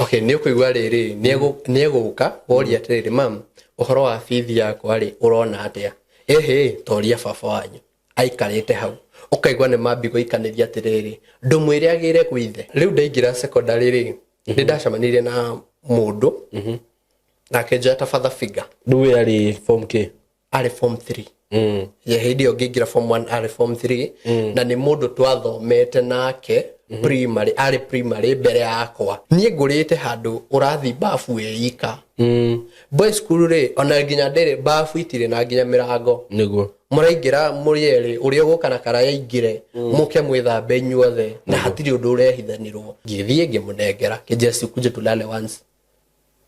Okay, ni ukuigwa riri ni eguka woria atiriri mam uhoro wa fithi yakwa ri urona atia ehe toria baba wanyu aikarite hau ukaigwa ni mambi guikaniria atiriri ndumwire agire kwithe riu ndaingira secondary ri ni ndacamanirie na mundu nake njata father figure nduwe ari form K ari form 3 ye hindi ongingira form 1 ari form 3 na ni mundu twathomete nake primary ari primary mbere yakwa nie ngurite handu urathi bafu eika boys school ri ona nginya ndere bafu itire na nginya mirango niguo muraingira murieri uri uguka na karaya ingire muke mwithambe inyuothe na hatiri undu urehithanirwo ngithie ngimunengera kijesi kuje tulale once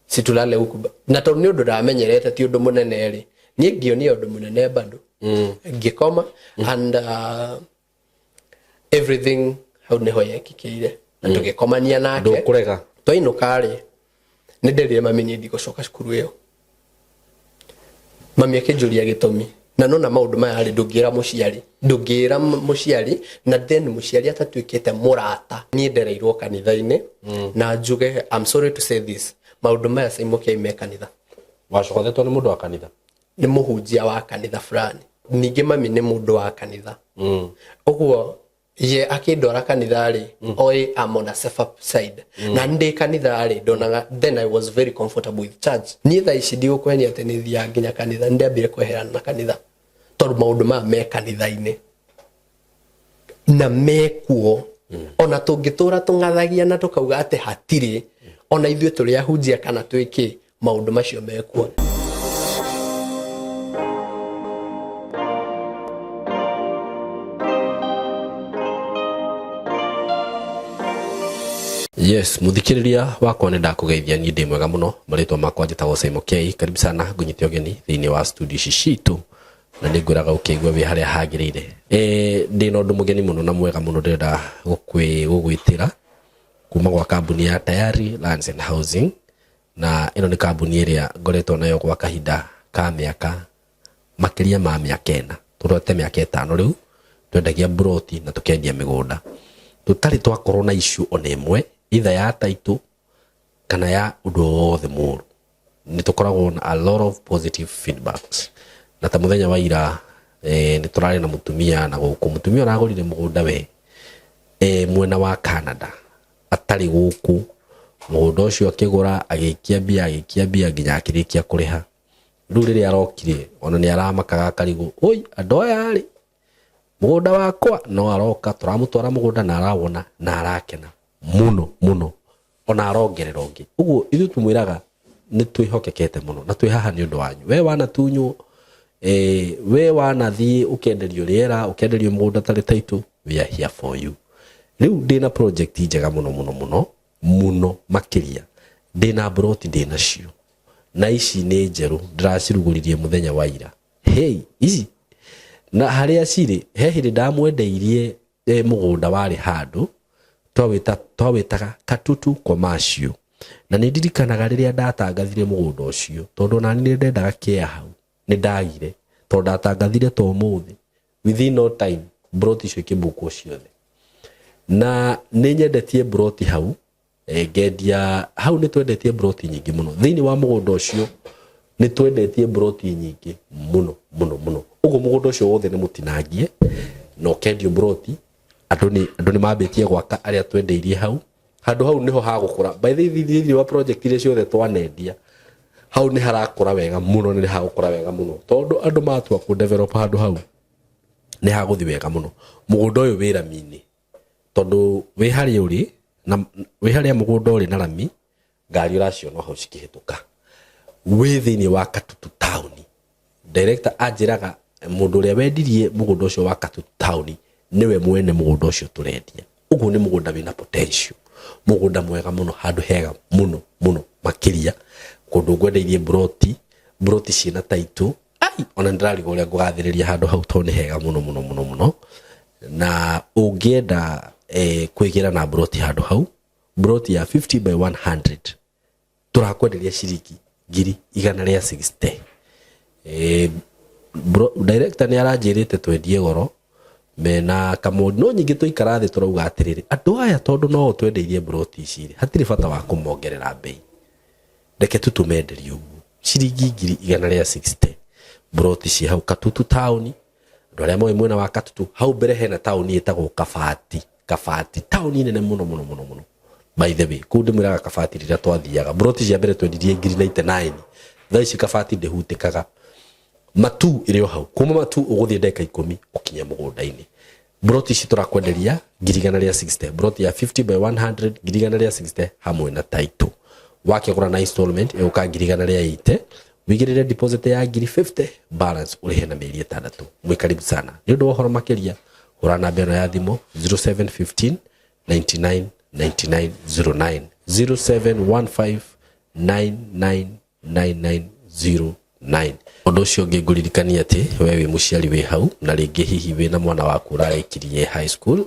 situlale huku na tondu ni undu ndamenyerete ti undu munene ri nie ngionio undu munene bado ngikoma and everything how neho yekikire na tugikomania nake ndukurega twainoka ri ni nderire mami ni ndigucoka cukuru iyo mami akinjuria gitumi na nona maundu maya ri ndungira muciari na then muciari atatuikite murata ni ndereirwo kanitha-ini na njuge I'm sorry to say this maundu maya saimoke me kanitha wacokothetwo ni mundu wa kanitha ni muhunjia wa kanitha fulani ningi mami ni mundu wa kanitha uguo ye akindora kanitha ri oi am on a safer side na ndi kanitha ri donaga then I was very comfortable with church neither ici ndigukweni ati ni thia nginya kanitha ndambire kweherana na kanitha tondu maundu ma me kanitha-ini na mekuo ona tungitura tungathagia na tukauga ati hatiri ona ithue turi ahunjia kana twiki maundu macio mekuo. Yes, muthikiriria wakwa ni ndakugeithia ni ndi mwega muno maritwa makwa njitagwo Simon K. Karibu sana ngunyite ogeni thiini wa studio citu na ninguraga ukigwa wi haria hagirire ndi no ndu mugeni muno na mwega muno ndenda gugwitira kuma gwa kambuni ya Tayari Lands and Housing na ino ni kambuni iria ngoretwo nayo gwa kahinda ka miaka makiria ma miaka 4 turote miaka 5 riu twendagia broti na tukendia migunda tutari twakorwo na issue ona imwe either ya title kana ya undu wothe muru ni tukoragwo na a lot of positive feedbacks na ta muthenya wa ira ni turari na mutumia na guku mutumia aragurire mugunda we mwena wa Canada atari guku mugunda ucio akigura agikia bia nginya akirikia kuriha riu riria arokire ona ni aramakaga karigu oi andu aya ari mugunda wakwa no aroka turamutwara mugunda na arawona na arakena muno ona arongerera ungi uguo ithu tumwiraga ni twihokekete muno na twihaha ni undu wanyu we wana tunyu we wana thie ukenderio riera ukenderio mugunda tari title we are here for you riu ndina project njega muno makiria ndina broti ndina cio na ici ni njeru ndiraciruguririe muthenya wa ira hey ici na haria ciri he hindi ndamwendeirie mugunda wari handu twawitaga Katutu Commercial na ni ndirikanaga riria ndatangathire mugunda ucio tondu nani ni ndendaga kia hau ni ndagire tondu ndatangathire to muthi within no time broti icio kibuku ciothe na ni nyendetie broti hau ngendia hau ni twendetie broti nyingi muno thiini wa mugunda ucio ni twendetie broti nyingi muno ugo mugunda ucio wothe ni mutinangie no kendio broti andu ni mambitie gwaka aria twendeirie hau handu hau niho hagukura by the way wa project ile ciothe twanendia hau ni harakura wega muno ni hagukura wega muno tondu andu matua ku develop handu hau ni haguthi wega muno mugunda uyu wira mini tondu we haria uri na we haria mugunda uri na rami ngari uracio no hau cikihituka we thiini wa Katutu town director ajiraga mundu uria wendirie mugunda ucio wa Katutu town niwe mwene mugunda ucio turendia uguo ni mugunda wina potential mugunda mwega muno handu hega muno makiria kundu ngwendeirie broti cina title ai ona ndirarigo uria ngugathiriria handu hau to ni hega muno na ungienda kwigira na broti handu hau broti ya 50 by 100 turakwenderia ciringi 160 director ni aranjirite twendie goro mena kamodi no nyingi tuikara thi turauga atiriri andu aya tondu no twendeirie broti ici hatiri bata wa kumongerera bei reke tutumenderie uguo ciringi 160 broti ci hau Katutu town andu aria moe mwena wa Katutu hau mbere hena town itagwo Kabati town nene muno by the way kunde mwiraga Kabati rira twathiaga broti cia mbere twendirie 99 thaici Kabati ndehutikaga matu irio hau kuma matu uguthie ndeka 10 ukinya mugunda-ini broti ci turakwenderia 160 broti ya 50 by 100 160 hamwe na title wakigura na installment euka 180 wigirire deposit ya 50 balance urihe na mieri 6 mwikaribu sana ni undu uhoro makiria hura namba ino ya thimu 0715 99 9909 0715 999909 undu ucio ngiguririkania ati we wi muciari wi hau na ringi hihi wina mwana waku urarikirie high school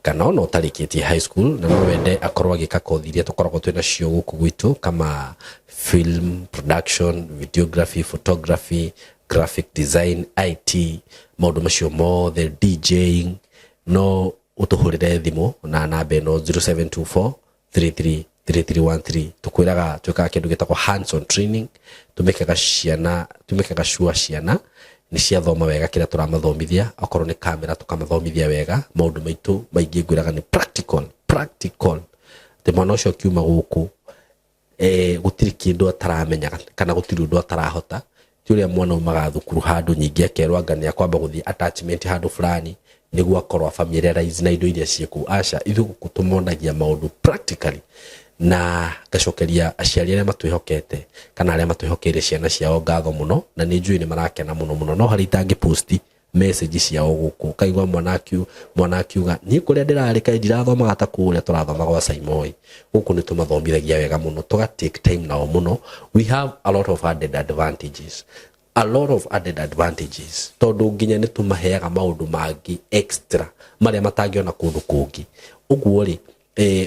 kana ono utarikitie high school na no wende akorwo agika kothi iria tukoragwo twina cio guku gwitu kama film production, videography, photography, graphic design, IT, maundu macio mothe, DJing, no utuhurire thimu na namba ino 0724 3313 tukwiraga twikaga kindu gitagwo hands on training tumekaga sure ciana ni cia thoma wega kira turamathomithia akorwo ni kamera tukamathomithia wega maundu maitu maingi ngwiraga ni practical te mwana ucio kiuma guku gutiri kindu ataramenya kana gutiri undu atarahota ti uria mwana umaga thukuru handu nyingi akerwa ngani akwamba guthii attachment handu fulani niguo akorwo familiarize na indo iria cieku aca ithu gutumonagia maundu practically na gacokeria aciari aria matwihokete kana aria matwihokeire ciana ciao ngatho muno na ni njui ni marakena muno no hari tangi posti message ciao guku kaigwa mwana akiuga ni kuria ndirari kai ndirathomaga ta kuria turathomaga gwa Saimoi guku ni tumathomithagia wega muno tuga take time nao muno we have a lot of added advantages tondu nginya ni tumaheaga maundu mangi extra maria matangiona kundu kungi uguo ri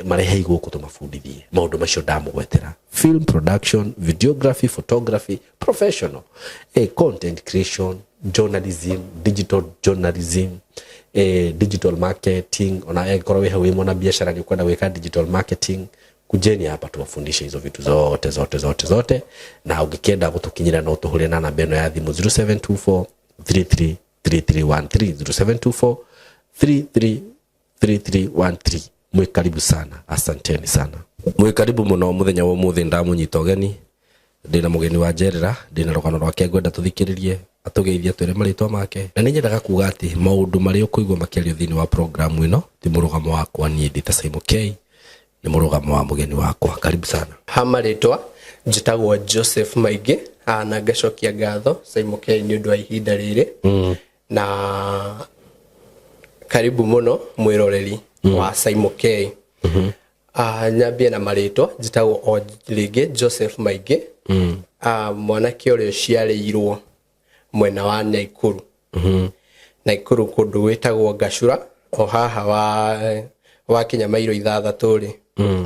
marehe iguku tumafundithie maundu macio ndamugwetera film production, videography, photography, professional content creation, journalism, digital journalism, digital marketing ona korwo wewe mwana biashara ni kwenda weka digital marketing kujeni hapa tuwafundishe hizo vitu zote na ukienda kutukinyira na utuhure na namba ino ya thimu 0724 333313 0724 333313 mwikaribu sana asanteni sana mwikaribu muno muthenya wa muthi ndamunyita ugeni ndina mugeni wa Njerera ndina rugano rwake ngwenda tuthikiririe atugeithia twire maritwa make na ninyendaga kuga ati maundu mari ukuigwa makiario thini wa program ino ti murugamo wakwa nie ndita Simon K ni murugamo wa mugeni wakwa karibu sana hamaritwa njitagwo Joseph Maige na ngacokia ngatho Simon K ni undu wa ihinda riri na karibu muno mwiroreri wa Simon K nyambie na maritwa njitagwo o ringi Joseph Maige mwanake uria ciarirwo mwena wa Naikuru kundu witagwo Gacura o haha wa kinya mairo 6 ri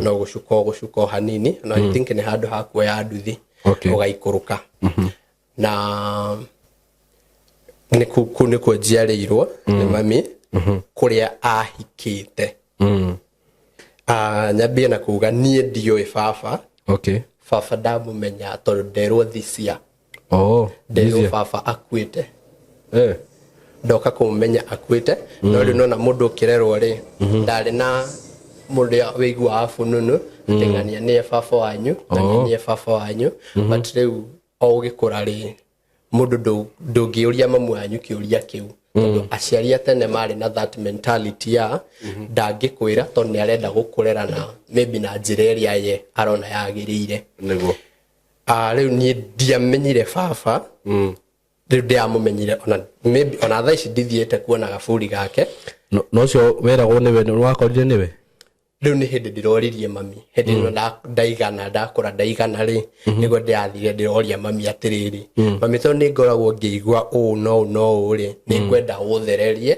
no gucuko hanini no I think ni handu hakuoya nduthi ugaikuruka na ni kuo njiarirwo ni mami kuria ahikite nyambie na kuga nie ndioi baba baba ndamumenya tondu nderwo thisia nderwo baba akuite ndoka kumenya akuite no riu na mundu ukirerwo ri ndari na mundu wigwa afununu tengania ni baba wanyu na ni baba wanyu but riu o gikura ri mundu ndungiuria mamu wanyu kiuria kiu tondu aciari atene mari na that mentality ya ndangikwira tondu ni arenda gukurera na maybe na njira iria ye arona yagirire niguo riu ni ndiamenyire baba riu ndiamumenyire ona maybe ona thaici ndithiete kuona gaburi gake no cio weragwo niwe ni wakorire niwe riu ni hindi ndiroririe mami hindi no ndaigana ndakura ndaigana ri nigo ndiathire ndiroria mami atiriri mami to ni ngoragwo ngiigwa no ri ni kwenda uthererie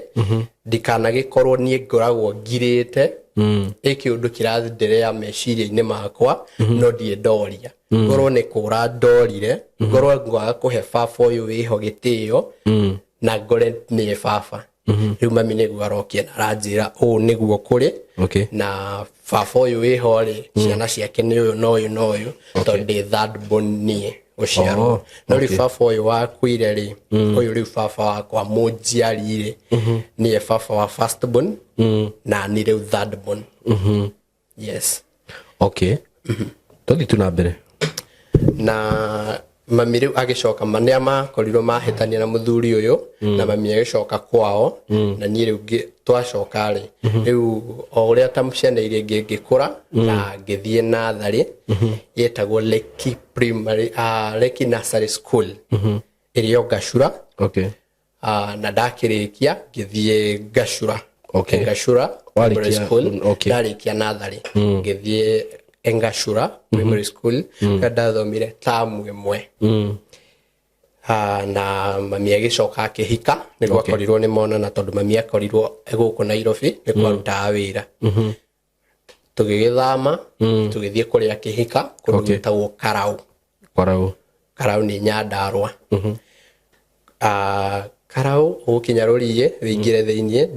ndikana gikorwo ni ngoragwo ngirite iki undu kirathi ndirea meciria-ini makwa no ndie ndoria ngorwo ni kura ndorire ngorwo ngwaga kuhe baba uyu wiho gitio na ngore ni baba riu mami niguo arokia na ranjira o niguo kuri na baba uyu wiho ri ciana ciake ni uyu no uyu no uyu tondu third born nie uciarwo no ri baba uyu wakuire ri uyu ri baba wakwa munjiari ri nie baba wa first born na ni riu third born yes tothi tuna mbere na mami riu agicoka mania makorirwo mahitania na muthuri uyu na mami agicoka kwao na ni riu twacoka ri riu o uria ta ciana iria ingi ngikura na ngithie nathari yetagwo Leki Primary Leki Nursery School irio Gashura na ndakirikia ngithie Gashura Gashura Primary School ndarikia nathari ngithie Engashura Primary School ndathomire tamu imwe na mami agicoka akihika niguo akorirwo ni mona na tondu mami akorirwo eguku Nairobi ni kwaruta wira tugigithama tugithie kuria akihika kurutagwo Karau ni Nyandarua Karau ukinya ruriye wingire theinie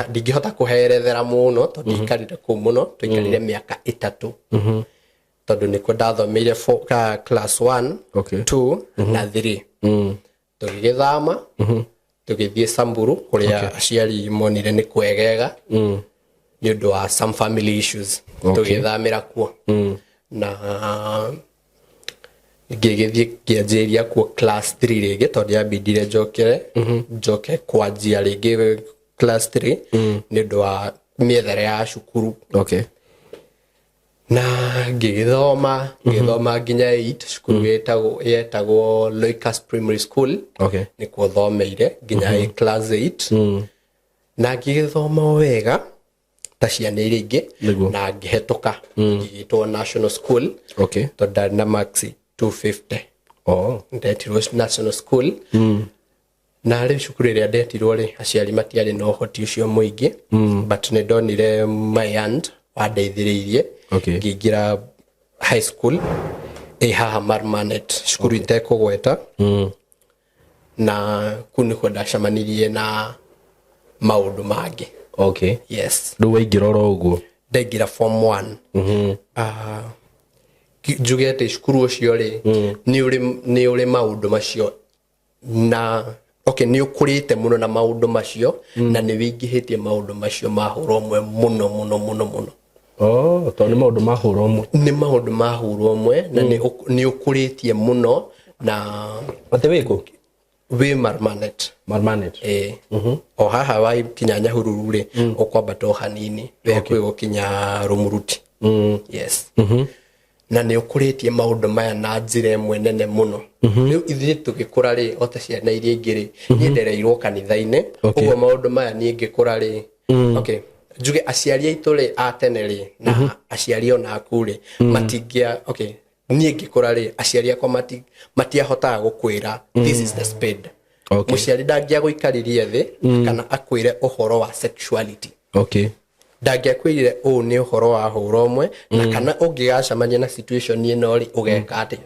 ndingihota kuherethera muno tondu ikarire ku muno tuikarire miaka 3 tondu niko ndathomeire class 1 2 na 3 tugigithama tugithie Samburu kuria aciari monire ni kwegega ni undu wa some family issues tugithamira kuo na ngigithie ngianjiria kuo class 3 ringi tondu yabindire njoke kwanjia ringi class 3 ni undu wa miethere ya cukuru na ngithoma nginya 8 cukuru yetagwo Loikas Primary School ni kuo thomeire nginya class 8 na ngithoma wega ta ciana iria ingi na ngihetoka ngigitwo National School tondu na maxi 250 ndetirwo National School na ri cukuru iria ndetirwo ri aciari matiari no hoti ucio muingi but ne donire my aunt wandeithiririe ngingira high school haha Marmanet cukuru itekugweta na kuni ko ndacamanirie na maundu mangi yes ndu waingira ro uguo ndaingira form 1 jugete cukuru ucio ri ni uri maundu macio na ni ukurite muno na maundu macio na ni wingihitie maundu macio mahurwo mwe muno to ni maundu mahurwo mwe na ni ukuritie muno na ate wiko we Marmanet o haha wa kinyanya hururu ri ukwambata hanini we kwigo kinya Rumuruti yes na ni ukuritie maundu maya na njira imwe nene muno riu ithie tugikura ri ota ciana iria ingiri ni ndereirwo kanitha-ini uguo maundu maya ni ngikura ri juge aciari aitu ri atene ri na aciari ona aku ri matingia ni ngikura ri aciari akwa matiahotaga gukwira this is the spade muciari ndangia guikariria thi kana akwire uhoro wa sexuality ndangiakwirire u ni uhoro wa huro umwe na kana ungigacamania na situation ino ri ugeka ati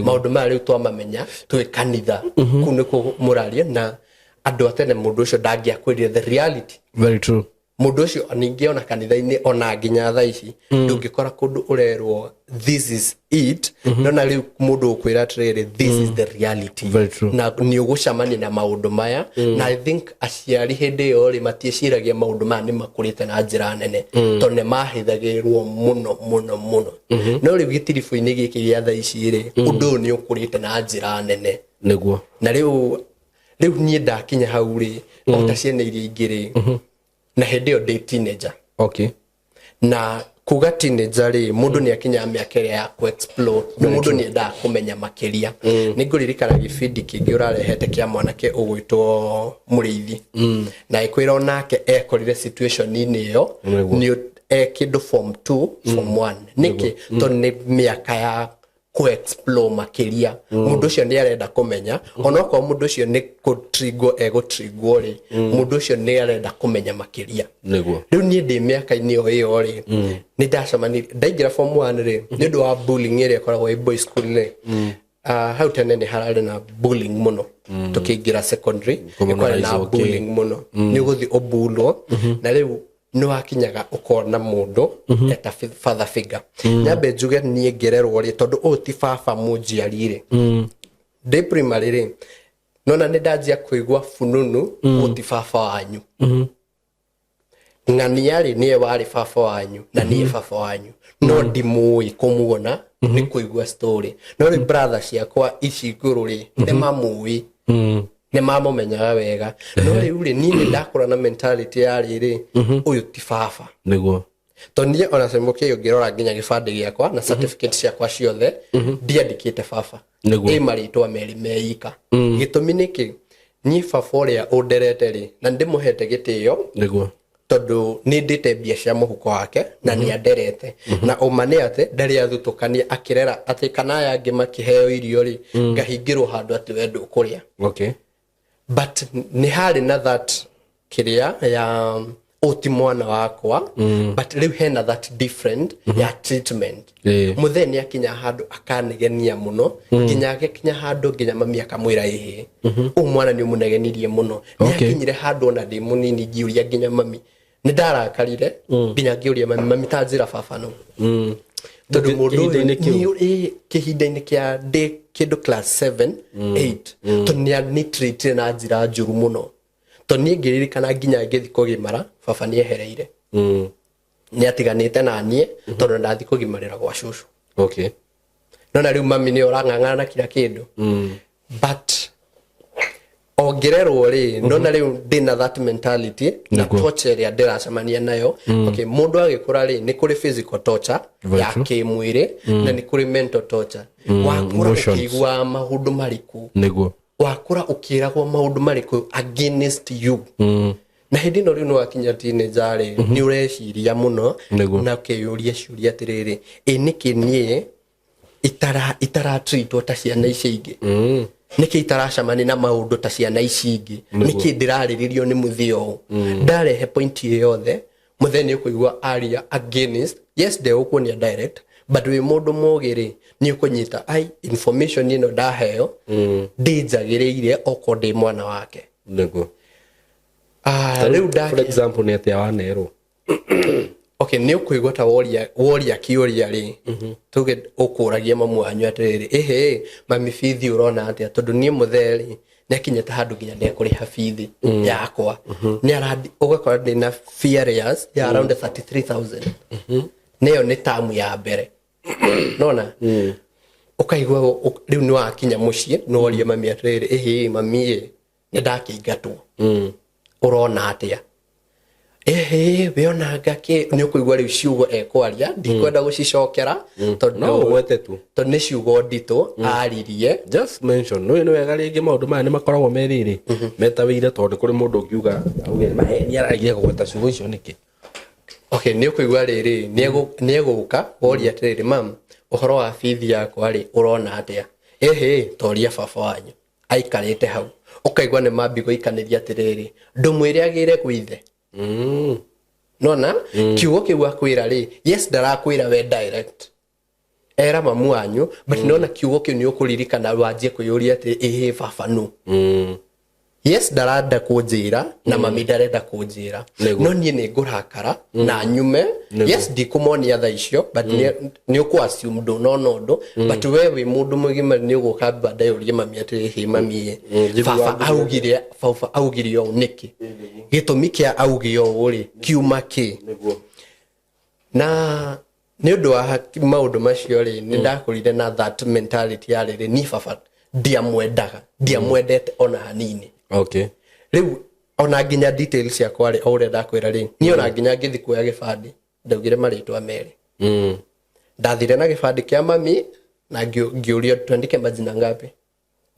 maundu maya riu twamamenya twi kanitha kunu ku muraria na andu atene mundu ucio ndangiakwirire the reality very true mundu ucio ningiona kanitha-ini ona nginya tha ici ndungikora kundu urerwo this is it nona riu mundu ukwira atiriri this is the reality na ni ugucamania na maundu maya na I think aciari hindi yo ri matieciragia maundu maya ni makurite na njira nene tondu mahithagirwo muno no riu gitirifu-ini giki gia tha ici ri undu ni ukurite na njira nene niguo na riu nie ndakinya hau ri ota ciana iria ingiri na hindi yo ndi teenager na kuga teenager ri mundu ni akinya miaka ya ku explore mundu ni nda kumenya makiria ninguririkana gibindi kingi urarehete kia mwanake ugwitwo Muriithi na ikwira onake ekorire situation ini yo ni kindu form 2 form 1 niki to ni miaka ya ku explore makiria mundu ucio ni arenda kumenya onoko mundu ucio ni go ri mundu ucio ni arenda kumenya makiria riu ni ndi miaka ini yo ri ni ndacamani ndaingira form 1 ri ni ndu wa bullying iri koragwo i boys school ri hau tene nĩ hararĩ na bullying mũno tũkĩingĩra secondary kwarĩ na bullying mũno nĩ gũthiĩ ũbulwo na rĩu nĩ wakinyaga ũkona mũndũ eta father figure nyambe njuge niĩ ngererwo rĩ tondũ ũyũ ti baba mũnjiari rĩ ndĩ primary rĩ nona nĩ ndanjia kũigua fununu gũti baba wanyu ng'ania rĩ niĩ warĩ baba wanyu na niĩ baba wanyu no ndimũĩ kũmuona nĩ kũigua story no rĩ brother ciakwa ici ngũrũ rĩ nĩ mamũĩ nĩ mamũmenyaga wega no rĩu rĩ niĩ nĩ ndakũra na mentality ya rĩrĩ ũyũ ti baba nĩguo to niĩ ona Saimũkĩ ũngĩrora nginya gĩbandĩ gĩakwa na certificate ciakwa ciothe ndiandĩkĩte baba ĩ marĩtwa merĩ meika gĩtũmi nĩkĩ niĩ baba ũrĩa ũnderete rĩ na ndĩmũhete gĩtĩo nĩguo tondũ nĩ ndĩte mbia cia mũhuko wake na nĩ anderete na ũma nĩ atĩ ndarĩ athutũkania akĩrera atĩ kana aya angĩ makĩheo irio rĩ ngahingĩrwo handũ atĩ we ndũkũrĩa but nĩ harĩ na that kĩrĩa ya ũti mwana wakwa but rĩu hena that different ya treatment mũthee nĩ akinya handũ akanegenia mũno nginya agĩkinya handũ nginya mami akamwĩra ĩhĩ ũyũ mwana nĩ ũmũnegenirie mũno nĩ akinyire handũ ona ndĩ mũnini ngiũria nginya mami nĩ ndarakarire nginya ngĩũria mami ta njĩra baba no tondũ mũndũ ũyũ kĩhinda-inĩ kĩa ndĩ kĩndũ class 7 8 tondũ nĩ treat na njĩra njũru mũno tondũ niĩ ngĩririkana nginya ngĩthi kũgimara baba nĩ ehereire nĩ atiganĩte na niĩ tondũ ndathi kũgimarĩra gwa cũcũ no na rĩu mami nĩ orang'ang'ana na kila kĩndũ but ongererwo rĩ no na rĩu ndĩna that mentality na torture ĩrĩa ndĩracemania nayo mũndũ agĩkũra rĩ nĩ kũrĩ physical torture ya kĩmwĩrĩ na nĩ kũrĩ mental torture wakũra ũkĩigua maũndũ marĩkũ nĩguo wakũra ũkĩragwo maũndũ marĩkũ against you na hĩndĩ ĩno rĩu nĩ wakinya teenager rĩ nĩ ũreciria mũno na ũkĩyũria ciũria atĩrĩrĩ ĩ nĩkĩ niĩ itaratreatwo ta ciana ici ingĩ nĩkĩ itaracemania na maũndũ ta ciana ici ingĩ nĩkĩ ndĩrarĩrĩrio nĩ mũthio ndarehe point ĩyo yothe mũthee nĩ ũkũigua aria against yes ndegũkuonia direct but wĩ mũndũ mũgĩ rĩ nĩ ũkũnyita ai information ĩno ndaheo ndĩnjagĩrĩire okorwo ndĩ mwana wake nĩguo rĩu for example nĩ atĩa wanerwo nĩ ũkũigua ta woria kĩũria rĩ tuge ũkũragia mamu wanyu atĩrĩrĩ ĩhĩ mami bithi ũrona atĩa tondũ niĩ mũthee rĩ nĩ akinyĩte handũ nginya ndekũrĩha bithi yakwa ũgakora ndĩna fee arrears ya around 33,000 nĩyo nĩ tamu ya mbere nona ũkaigua rĩu nĩ wakinya mũciĩ noria mami atĩrĩrĩ ĩhĩ mami nĩ ndakĩingatwo ũrona atĩa we ona ngakĩ nĩ ũkũigua rĩu ciugo ekwaria ndikwenda gũcicokera tondũ nĩ ciugo nditũ aririe just mention nĩ wega rĩngĩ maũndũ maya nĩ makoragwo merĩrĩ metawĩire tondũ kũrĩ mũndũ ũngiuga nĩ aragia kũgweta ciugo icio nĩkĩ nĩ ũkũigua rĩrĩ nĩ egũka woria atĩrĩrĩ mam ũhoro wa bithi yakwa rĩ ũrona atĩa toria baba wanyu aikarĩte hau ũkaigua nĩ mambi gũikanĩria atĩrĩrĩ ndũmwĩre agĩre gwithe nona kiugo kĩu akwĩra rĩ yes ndarakwĩra we direct era mamu wanyu but nona kiugo kĩu nĩ ũkũririkana wanjie kwĩyũria atĩ baba no yes ndarenda kũnjĩra na mami ndarenda kũnjĩra no niĩ nĩ ngũrakara na nyume yes ndikũmonia thaa icio but nĩ ũkũ-assume ndũnona ũndũ but we wĩ mũndũ mũgima nĩ ũgũka baadaye ũrie mami atĩrĩ mami baba augire ũũ nĩkĩ gĩtũmi kĩa auge ũũ rĩ kiuma kĩ na nĩ ũndũ wa maũndũ macio rĩ nĩ ndakũrire na that mentality ya rĩrĩ ni baba ndiamwendete ona hanini rĩu ona nginya details ciakwa rĩ o ũrĩa ndakwĩra rĩ niĩ ona nginya ngĩthi kuoya gĩbandĩ ndaugire marĩtwa merĩ ndathire na gĩbandĩ kĩa mami na ngĩũrio twandĩke majina ngapi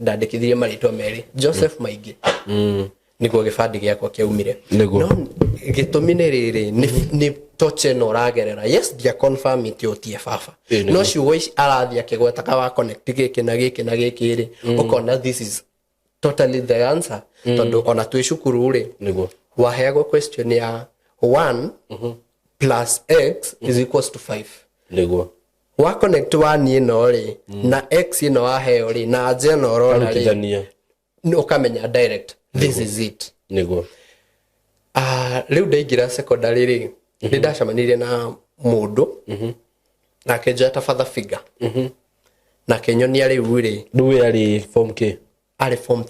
ndandĩkithirie marĩtwa merĩ Joseph Maingĩ nĩguo gĩbandĩ gĩakwa kĩaumire no gĩtũmi nĩ rĩrĩ nĩ toche no ragerera yes dia confirm ĩtĩ ũtie baba no ciugo ici arathia kĩgwetaga wa connect gĩkĩ na gĩkĩ na gĩkĩ rĩ ũkona this is totally the answer tondũ ona twĩ cukuru rĩ waheagwo question ya 1 plus x is equals to 5 nĩguo wa connect wa niĩ no rĩ na x ĩno waheo rĩ na anja no rona rĩ ukamenya direct this is it niguo riu ndaingira secondary rĩ ndacamanirie na mundu na kenjata father figure na kenyonia riu rĩ nduwe ari form K ari form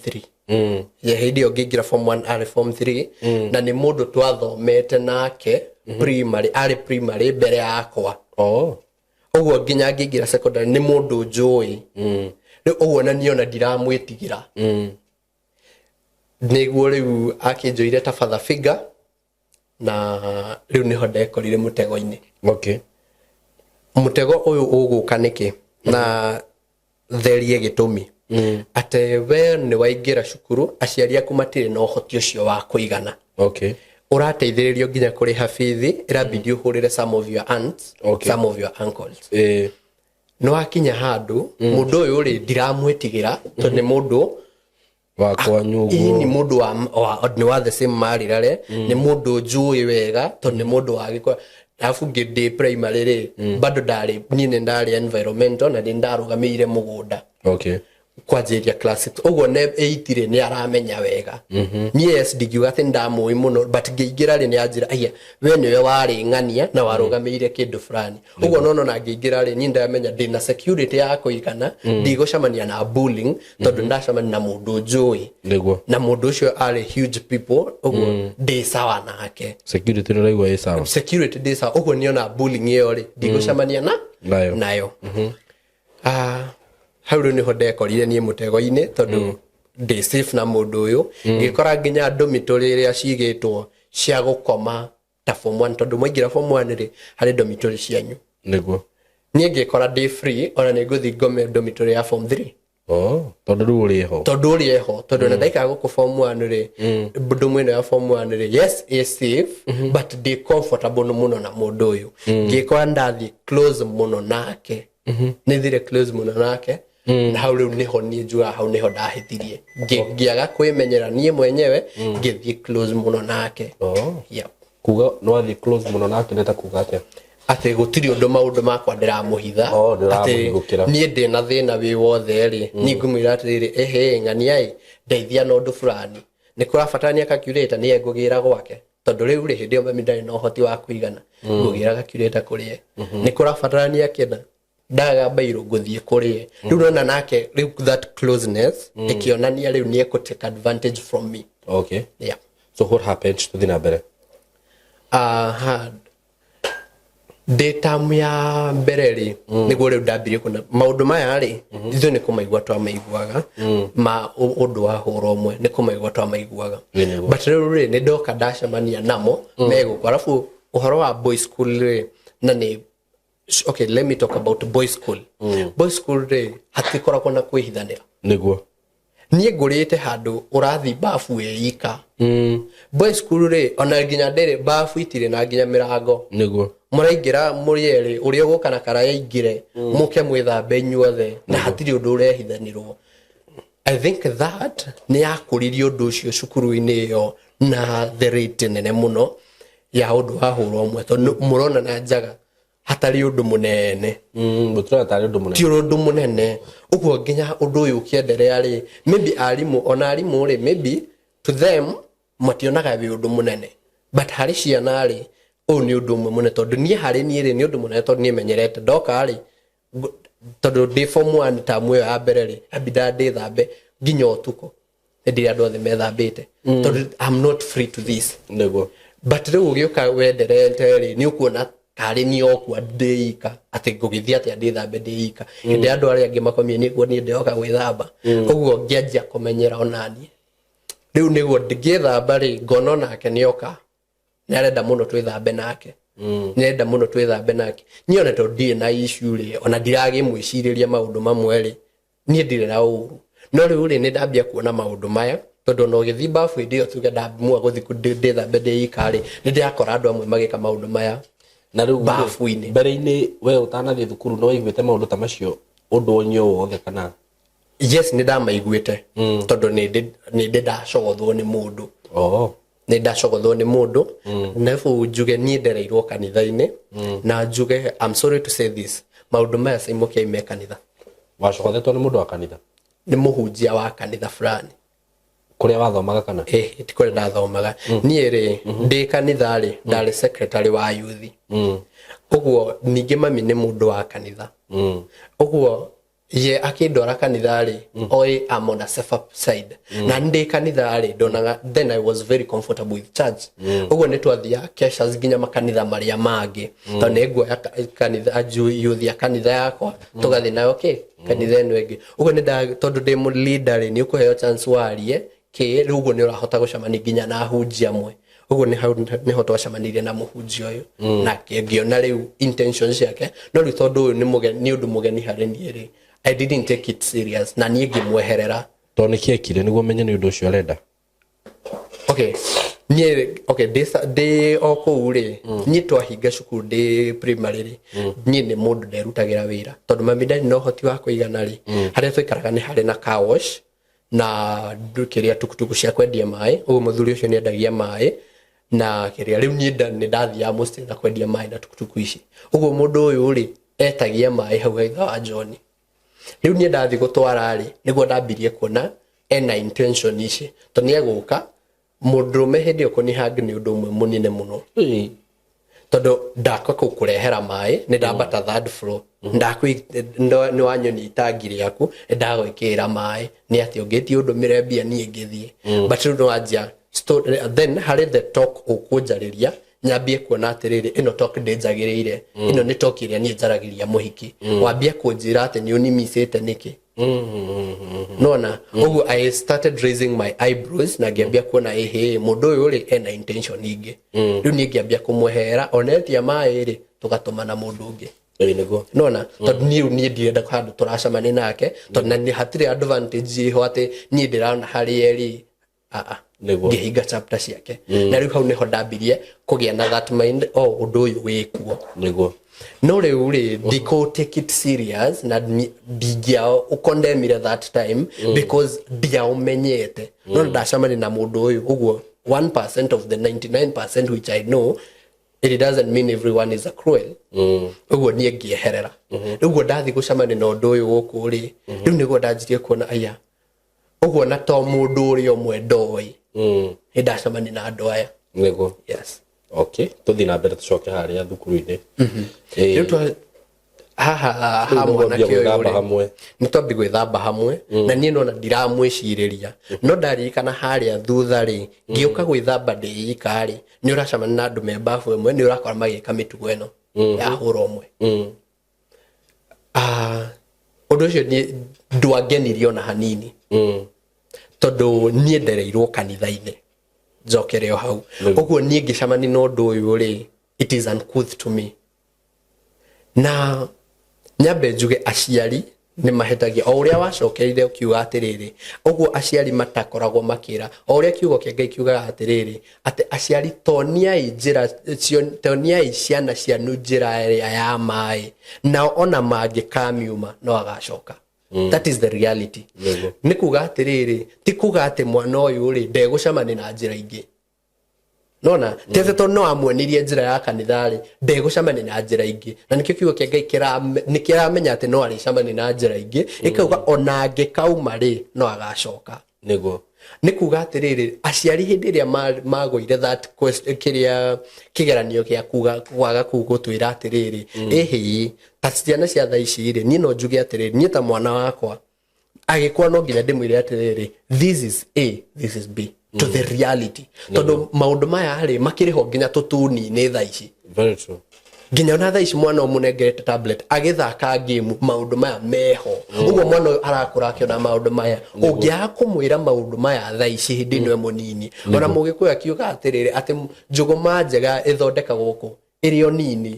3 ye hindi ongingira form 1 ari form 3 na ni mundu twathomete nake primary ari primary mbere yakwa uguo nginya ngingira secondary ni mundu njui riu uguo na niona ndiramwitigira niguo riu akinjoire ta father figure na riu niho ndekorire mutego-ini mutego uyu uguka niki na therie gitumi ate we ni waingira cukuru aciari aku matire no hoti ucio wa kuigana urateithiririo nginya kuri hafithi irabidi uhurire some of your aunts some of your uncles no akinya handu mundu uyu ri ndiramwitigira to ni mundu wakwa nyugo ni mundu wa the same marirare ni mundu njui wega to ni mundu wa gikwa afu ngide primary ri bado ndari nyine ndari environmental na ndarugamire mugunda kwajiria class uguo ne 8 ri ni aramenya wega yes ndigiuga ati ndamui muno but ngiingira ri ni anjira aya we niwe wari ngania na warugamire kindu fulani uguo nono na ngiingira ri ni ndamenya ndina security ya kuigana ndigocamania na bullying tondu ndacamania na mundu njui na mundu ucio ari huge people uguo ndi sawa nake security raigwa ĩ sawa security ndi sawa uguo niona bullying iyo ri ndigocamania nayo hau niho ndekorire nie mutego-ini tondu ndi safe na mundu uyu ngikora nginya dormitory iria cigitwo cia gukoma ta form 1 tondu mwaingira form 1 ri hari dormitory cianyu niguo nie ngikora day free ona ni nguthi ngome dormitory ya form 3 tondu uri eho tondu na ndaika guku form 1 ri bundu mwene ya form 1 ri yes is safe but they comfortable muno na mundu uyu ngikora ndathi close muno nake nithire close muno nake na hau riu niho nie njua hau niho ndahithirie ngiaga kwimenyera nie mwenyewe ngithie close muno nake kuga no athi close muno nake neta kuga atia ati gutiri undu maundu makwa ndiramuhitha ati nie ndina thina wi wothe ri ni ngumira atiri ehe ng'ania ndeithia na undu fulani ni kurabatania calculator ni ngugira gwake tondu riu ri hindi o mami ndari no hoti wa kuigana ngugira calculator kurie ni kurabatania kina daga bairo guthie kurie riu nona nake riu that closeness ikionania riu ni eko take advantage from me so what happened to the nabere data ya bereri niguo riu ndambire kuna maundu maya ri ithu ni kumaigua twa maiguaga ma undu wa horo omwe ni kumaigua twa maiguaga but riu ri ni ndoka ndacamania namo megukwa alafu uhoro wa boys school ri na ni okay let me talk about boys school boys school ri hatikoragwo na kwihithanira niguo nie ngurite handu urathi bafu eika boys school ri ona nginya ndere bafu itire na nginya mirango niguo muraingira murieri uri uguka na kara yaingire muke mwithambe nyuothe na hatiri undu urehithanirwo I think that ni yakuririo undu ucio cukuru-ini yo na the rate nene muno ya undu wa huro omwe tondu murona na njaga hatari undu munene butura hatari undu munene ti undu munene uguo nginya undu uyu kiendelea ri maybe alimu ona alimu ri maybe to them mationaga wi undu munene but hari ciana ri ni undu munene tondu nie hari nie ri ni undu munene tondu nie menyerete ndoka ri tondu ndi form 1 tamu ya mbere ri abida ndi thambe nginya utuko ndi andu othe methambite tondu I'm not free to this niguo but riu ugioka wenderete ri ni ukuona kari ni okwa ndeika ati ngugithia ati ndi thambe ndeika ndi andu aria angi makomie ni guo ni ndoka gwithamba uguo ngianjia kumenyera onani riu niguo ngithamba ri ngono nake nioka ni arenda muno twithambe nake nenda muno twithambe nake nione to ndi na issue ri ona ndirage mwiciriria maundu mamwe ri ni ndire na uru no riu ri ni ndambia kuona maundu maya tondu no githi bafu ndio tuge ndamua guthi ndithambe ndeika ri ni ndiakora andu amwe magika maundu maya na riu bafu-ini mbere-ini we utanathie thukuru no waiguite maundu ta macio undu onyo wothe kana yes ni ndamaiguite tondu ni ndacogothwo ni mundu ni ndacogothwo ni mundu na fu njuge ni ndereirwo kanitha-ini na njuge I'm sorry to say this maundu maya Saimo Kiai me kanitha wacokothetwo nĩ mũndũ wa kanitha nĩ mũhunjia wa kanitha fulani kuria wathomaga kana ti kuria ndathomaga niĩ rĩ ndĩ kanitha rĩ ndarĩ secretary wa youth ũguo ningĩ mami nĩ mũndũ wa kanitha ũguo ye akindwara kanitha rĩ oi am on a safer side na ndĩ kanitha rĩ ndonaga then I was very comfortable with church ũguo nĩ twathia kesha nginya makanitha marĩa mangĩ tondũ nĩ nguoya kanitha youth ya kanitha yakwa tũgathiĩ nayo kanitha ĩno ĩngĩ ũguo nĩ tondũ ndĩ mũ leader rĩ nĩ ũkũheo chance warie rĩu ũguo nĩ ũrahota gũcemania nginya na ahunjia amwe ũguo nĩho twacemanirie na mũhunjia ũyũ na ngĩona rĩu intentions ciake no rĩu tondũ ũyũ nĩ ũndũ mũgeni harĩ niĩ rĩ I didn't take it serious na niĩ ngĩmweherera tondũ nĩ kĩekire nĩguo menye nĩ ũndũ ũcio arenda ndĩ o kũu rĩ niĩ twahinga cukuru ndĩ primary rĩ niĩ nĩ mũndũ nderutagĩra wĩra tondũ mami ndarĩ na ũhoti wa kũigana rĩ harĩa twaikaraga nĩ harĩ na car wash na kĩrĩa tukutuku cia kwendia maĩ ũguo mũthuri ũcio nĩ endagia maĩ na kĩrĩa rĩu niĩ nĩ ndathiaga mũciĩ na kwendia maĩ na tukutuku ici ũguo mũndũ ũyũ rĩ etagia maĩ hau haitha wa John rĩu niĩ ndathiĩ gũtwara rĩ nĩguo ndambirie kuona ena intention ici tondũ nĩ egũka mũndũrũme hĩndĩ ĩyo kũnihanga nĩ ũndũ ũmwe mũnene mũno tondũ ndakwa kũu kũrehera maĩ nĩ ndambata third floor nĩ wanyonia itangi rĩaku ndagwĩkĩra maĩ nĩ atĩ ũngĩtie ũndũmĩre mbia niĩ ngĩthiĩ but rĩu nĩ wanjia then harĩ the talk ũkũnjarĩria nyambie kuona atĩrĩrĩ ĩno talk ndĩnjagĩrĩire ĩno nĩ talk ĩrĩa niĩ njaragĩria mũhiki wambia kũnjĩra atĩ nĩ ũnimicĩte nĩkĩ nona ũguo I started raising my eyebrows na ngĩambia kuona mũndũ ũyũ rĩ ena intention ingĩ rĩu niĩ ngĩambia kũmweherera onetia maĩ rĩ tũgatũmana mũndũ ũngĩ nona tondũ niĩ ndirenda handũ tũracemania nake tondũ na hatirĩ advantage ho atĩ niĩ ndĩrona harĩa rĩ ngĩhinga chapter ciake na rĩu hau nĩho ndambirie kũgĩa na that mind ũndũ ũyũ wĩkuo no rĩu rĩ ndiko take it serious na ndingĩa condemn that time because ndiaũmenyete no ndacemania na mũndũ ũyũ ũguo 1% of the 99% which I know it doesn't mean everyone is a cruel ũguo niĩ ngĩeherera ũguo ndathiĩ gũcemania na ũndũ ũyũ gũkũ rĩ rĩu nĩguo ndanjirie kuona aya ũguo na to mũndũ ũrĩa ũmwe ndoĩ ndacemania na andũ aya yes okay tuthi na mbere tucoke harĩa thukuru-inĩ rĩu haha mwanake ũyũ nĩ twambi gwĩthamba hamwe na niĩ nona ndiramwĩcirĩria no ndaririkana harĩa thutha rĩ ngĩũka gwĩthamba ndĩ ika rĩ nĩ ũracemania na andũ me bafu ĩmwe nĩ ũrakora magĩka mĩtugo ĩno ya hũra ũmwe ũndũ ũcio ndwangenirie ona hanini tondũ niĩ ndereirwo kanitha-inĩ njokere o hau ũguo niĩ ngĩcemania na ũndũ ũyũ rĩ it is uncouth to me na nyambe njuge aciari nĩ mahetagia o ũrĩa wacokeire ũkiuga atĩrĩrĩ ũguo aciari matakoragwo makĩra o ũrĩa kiugo kĩa Ngai kiugaga atĩrĩrĩ atĩ aciari toniai ciana cianyu njĩra ĩrĩa ya maĩ nao ona mangĩkamiuma no agacoka that is the reality nĩ kuga atĩrĩrĩ ti kuga atĩ mwana ũyũ rĩ ndegũcemania na njĩra ingĩ nona tete to no amwonirie njĩra ya kanitha rĩ ndegũcemania na njĩra ingĩ na nĩkĩo kiugo kĩa Ngai nĩkĩramenya atĩ no arĩcemania na njĩra ingĩ ĩkauga ona angĩkauma rĩ no agacoka nĩ kuga atĩrĩrĩ aciari hĩndĩ ĩrĩa magũire that kĩgeranio gĩa kwaga gũtwĩra atĩrĩrĩ ta ciana cia thaa ici rĩ niĩ no njuge atĩrĩrĩ niĩ ta mwana wakwa agĩkwa no nginya ndĩmwĩre atĩrĩrĩ this is A this is B to the reality tondũ maũndũ maya rĩ makĩrĩ ho nginya tũtuni-inĩ thaa ici very true nginya ona thaa ici mwana ũmũnengerete tablet agĩthaka game maũndũ maya meho ũguo mwana arakũra akĩona maũndũ maya ũngĩaga kũmwĩra maũndũ maya thaa ici hĩndĩ ĩno mũnini ona Mũgĩkũyũ akiuga atĩrĩrĩ atĩ njũgũma njega ĩthondekagwo gũkũ ĩrĩ o nini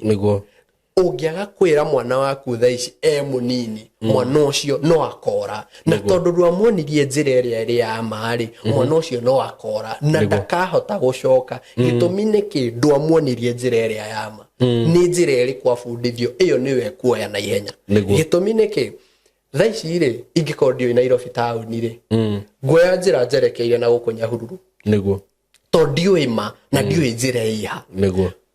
ũngĩaga kwĩra mwana waku thaa ici mũnini mwana ũcio no akora na tondũ ndwamwonirie njĩra ĩrĩa ya marĩ mwana ũcio no akora na ndakahota gũcoka gĩtũmi nĩkĩ ndwamwonirie njĩra ĩrĩa ya ma nĩ njĩra ĩrĩ kwabundithio ĩyo nĩwe kuoya na ihenya gĩtũmi nĩkĩ thaa ici rĩ ingĩkorwo ndiũĩ Nairobi taũni rĩ nguoya njĩra njerekeire na gũkũ Nyahururu tondũ ndiũĩ ma na ndiũĩ njĩra ĩha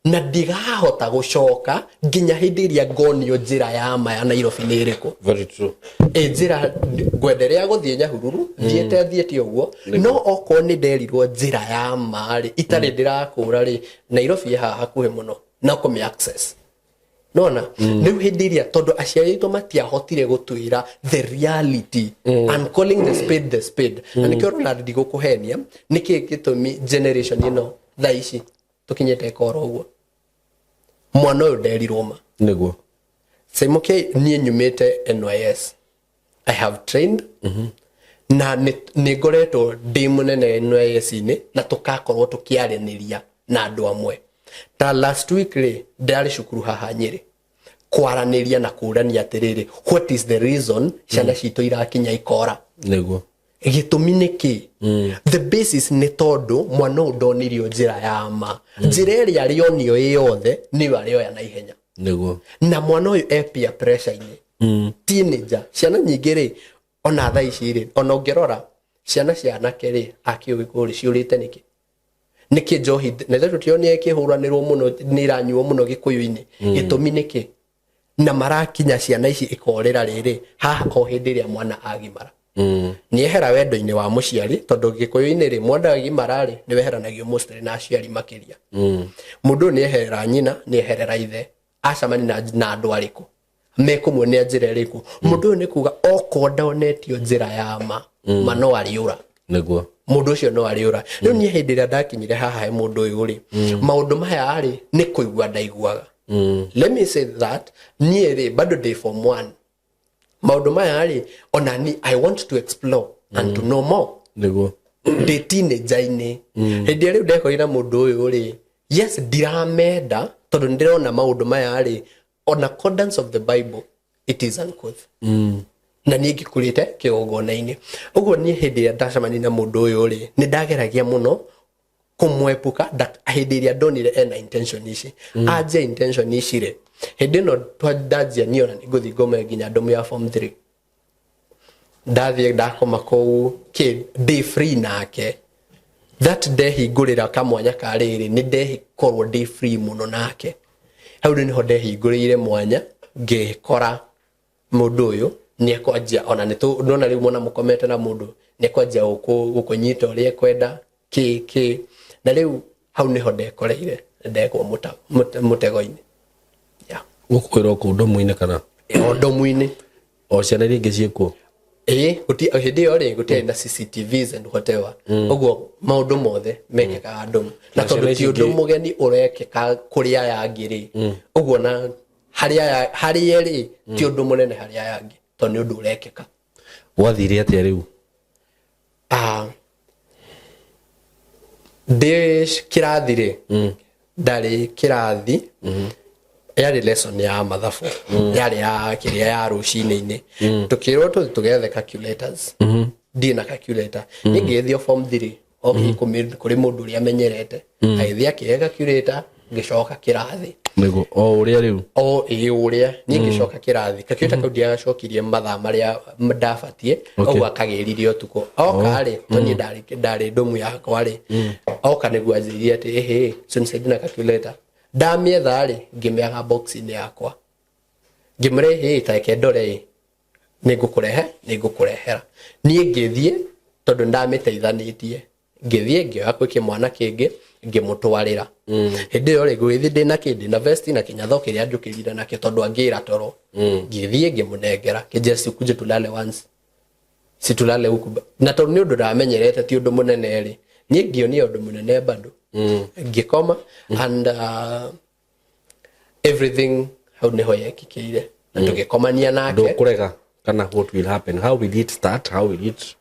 na ndigahota gucoka nginya hindi iria ngonio njira ya maya Nairobi ni iriku. Very true. Njira ngwenderea guthie Nyahururu thiete uguo no oko ni nderirwo njira ya mari itari ndirakura ri Nairobi haha hakuhe muno na kome access. Nona niu hindi iria tondu aciari to matiahotire gutwira the reality and calling the spade na nikio rona ndigukuhenia niki gitumi generation ino thaici tukinyete koro uguo mwana uyu nderirwo ma niguo Semoke nie nyumite NYS. I have trained na ni ngoretwo ndi munene NYS ini na tukakorwo tukiaraniria na andu amwe. Ta last week ri ndari cukuru haha Nyeri kwaraniria na kurania atiriri what is the reason ciana citu irakinya ikora niguo gitumi niki the basis ni tondu mwana ndonirio njira ya ma njira iria rionio yothe ni warioya na ihenya niguo na mwana uyu peer pressure ini teenager ciana nyingi ri ona tha ici ri ona ngirora ciana cia anake ri akiugikuri ciurite niki njohi na tho tionie kihuranirwo muno ni iranyuo muno gikuyu-ini gitumi niki na marakinya ciana ici ikorera riri haha o hindi iria mwana agimara niehera wendo-ini wa muciari tondu gikuyu-ini ri mwana agimara ri ni weheranagio mostly na aciari makiria mundu niehera nyina nieherera ithe acamani na andu ariku mekumwonia njira iriku mundu ni kuga oko ndonetio njira ya ma no ariura niguo mundu ucio no ariura riu nie hindi iria ndakinyire haha he mundu uyu ri maundu maya ari ni kuigua ndaiguaga let me say that nie ri bado day form 1 maundu maya ari ona ni I want to explore and to know more niguo de teenager ini hindi riu ndekorira mundu uyu ri yes ndiramenda tondu ndirona maundu maya ari on accordance of the Bible it is uncouth na nie ngikurite kigogona-ini uguo nie hindi iria ndacamani na mundu uyu ri ni ndageragia muno kumwepuka that hindi iria ndonire ena intention ici aje intention ici ri hindi no twandanjia niona ni nguthi ngome nginya ndomu ya form 3 ndathie ndakoma kou day free nake that day hingurira kamwanya kariri ni day korwo day free muno nake hau ni ho day hingurire mwanya ngikora mundu uyu ni ekwanjia ona ni tu ndona riu mona mukomete na mundu ni ekwanjia gukunyita uria kwenda ki na riu hau ni ho ndekoreire ndekwo mutego-ini gukwira ku ndomu-ini kana ndomu-ini o ciana iria ingi ciekuo guti hindi yo ri guti na CCTVs and whatever uguo maundu mothe mekeka ndomu na tondu ti undu mugeni urekeka kuria yangi ri uguo na haria ri ti undu munene haria yangi tondu undu urekeka wathire atia riu Desh kirathi ri ndari kirathi yari lesson ya mathabu yari ya kiria ya rucini-ini tukirwo tugethe calculators ndina calculator ngithio form 3 oki kuri mundu uria amenyerete aithia kiega calculator ngicoka kirathi niguo o uria riu uria ni ngicoka kirathi calculator kau ndiagacokirie mathaa maria ndabatie oguo akagiririe utuko oka ri toni ndari ndomu yakwa ri oka niguo anjirie ati so nisaidie na calculator ndamietha ri ngimiaga box-ini yakwa ngimrehe take ndore nigukurehera nie ngithie tondu ndamiteithanitie ngithie ngioya kwi kimwana kingi ngimutwarira hindi yo ri gwithi ndina kindi na vest na kinyatho kiria njukirire nake tondu angira toro ngithie ngimunengera kijesi kuje tulale once si tulale huku na tondu ni undu ndamenyerete ti undu munene ri nie ngionio undu munene bado ngikoma and everything how neho yekikire na tugikomania nake ndukurega kana what will happen how will it start how will it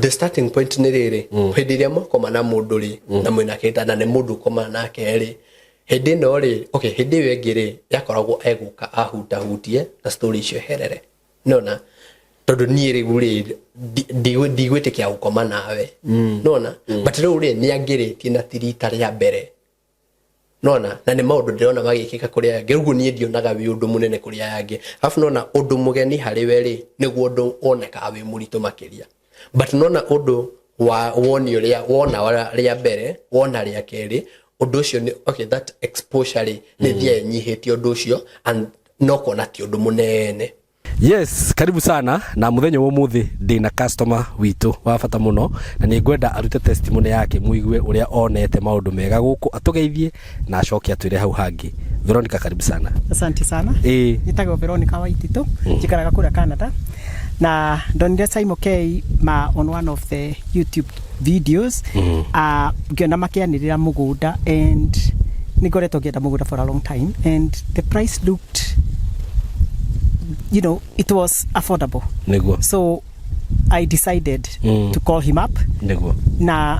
the starting point ni riri hindi iria mwakoma na mundu ri na mwina kitana ni mundu koma nake ri hindi no ri okay hindi yo ingi ri yakoragwo eguka ahutahutie na story icio herere nona tondu nie ri guri ndigwitikia gukoma nawe nona but riu ri ni angiritie na tirita ria mbere nona na ni maundu ndirona magikika kuria yangi rugu nie ndionaga wi undu munene kuria yangi afu nona undu mugeni hariwe ri niguo undu oneka wi muritu makiria but nona undu wa woni uria wona ria mbere wona ria keri undu ucio ni okay that exposure ni thia nyihiti undu ucio and no kona ti undu munene. Yes, karibu sana na muthenya wa muthi ndina customer witu wa bata muno na ni ngwenda arute testimony yake muigue uria onete maundu mega guku atugeithie na acoke atwire hau hangi. Veronica, karibu sana. Asante sana. Nitagwo Veronica Waititu, njikaraga kura Canada. Na ndonire Saimo K on one of the YouTube videos ngiona makianirira mugunda and nigoretwo ngienda mugunda for a long time and the price looked, you know, it was affordable. Nego. So I decided to call him up. Nego. Na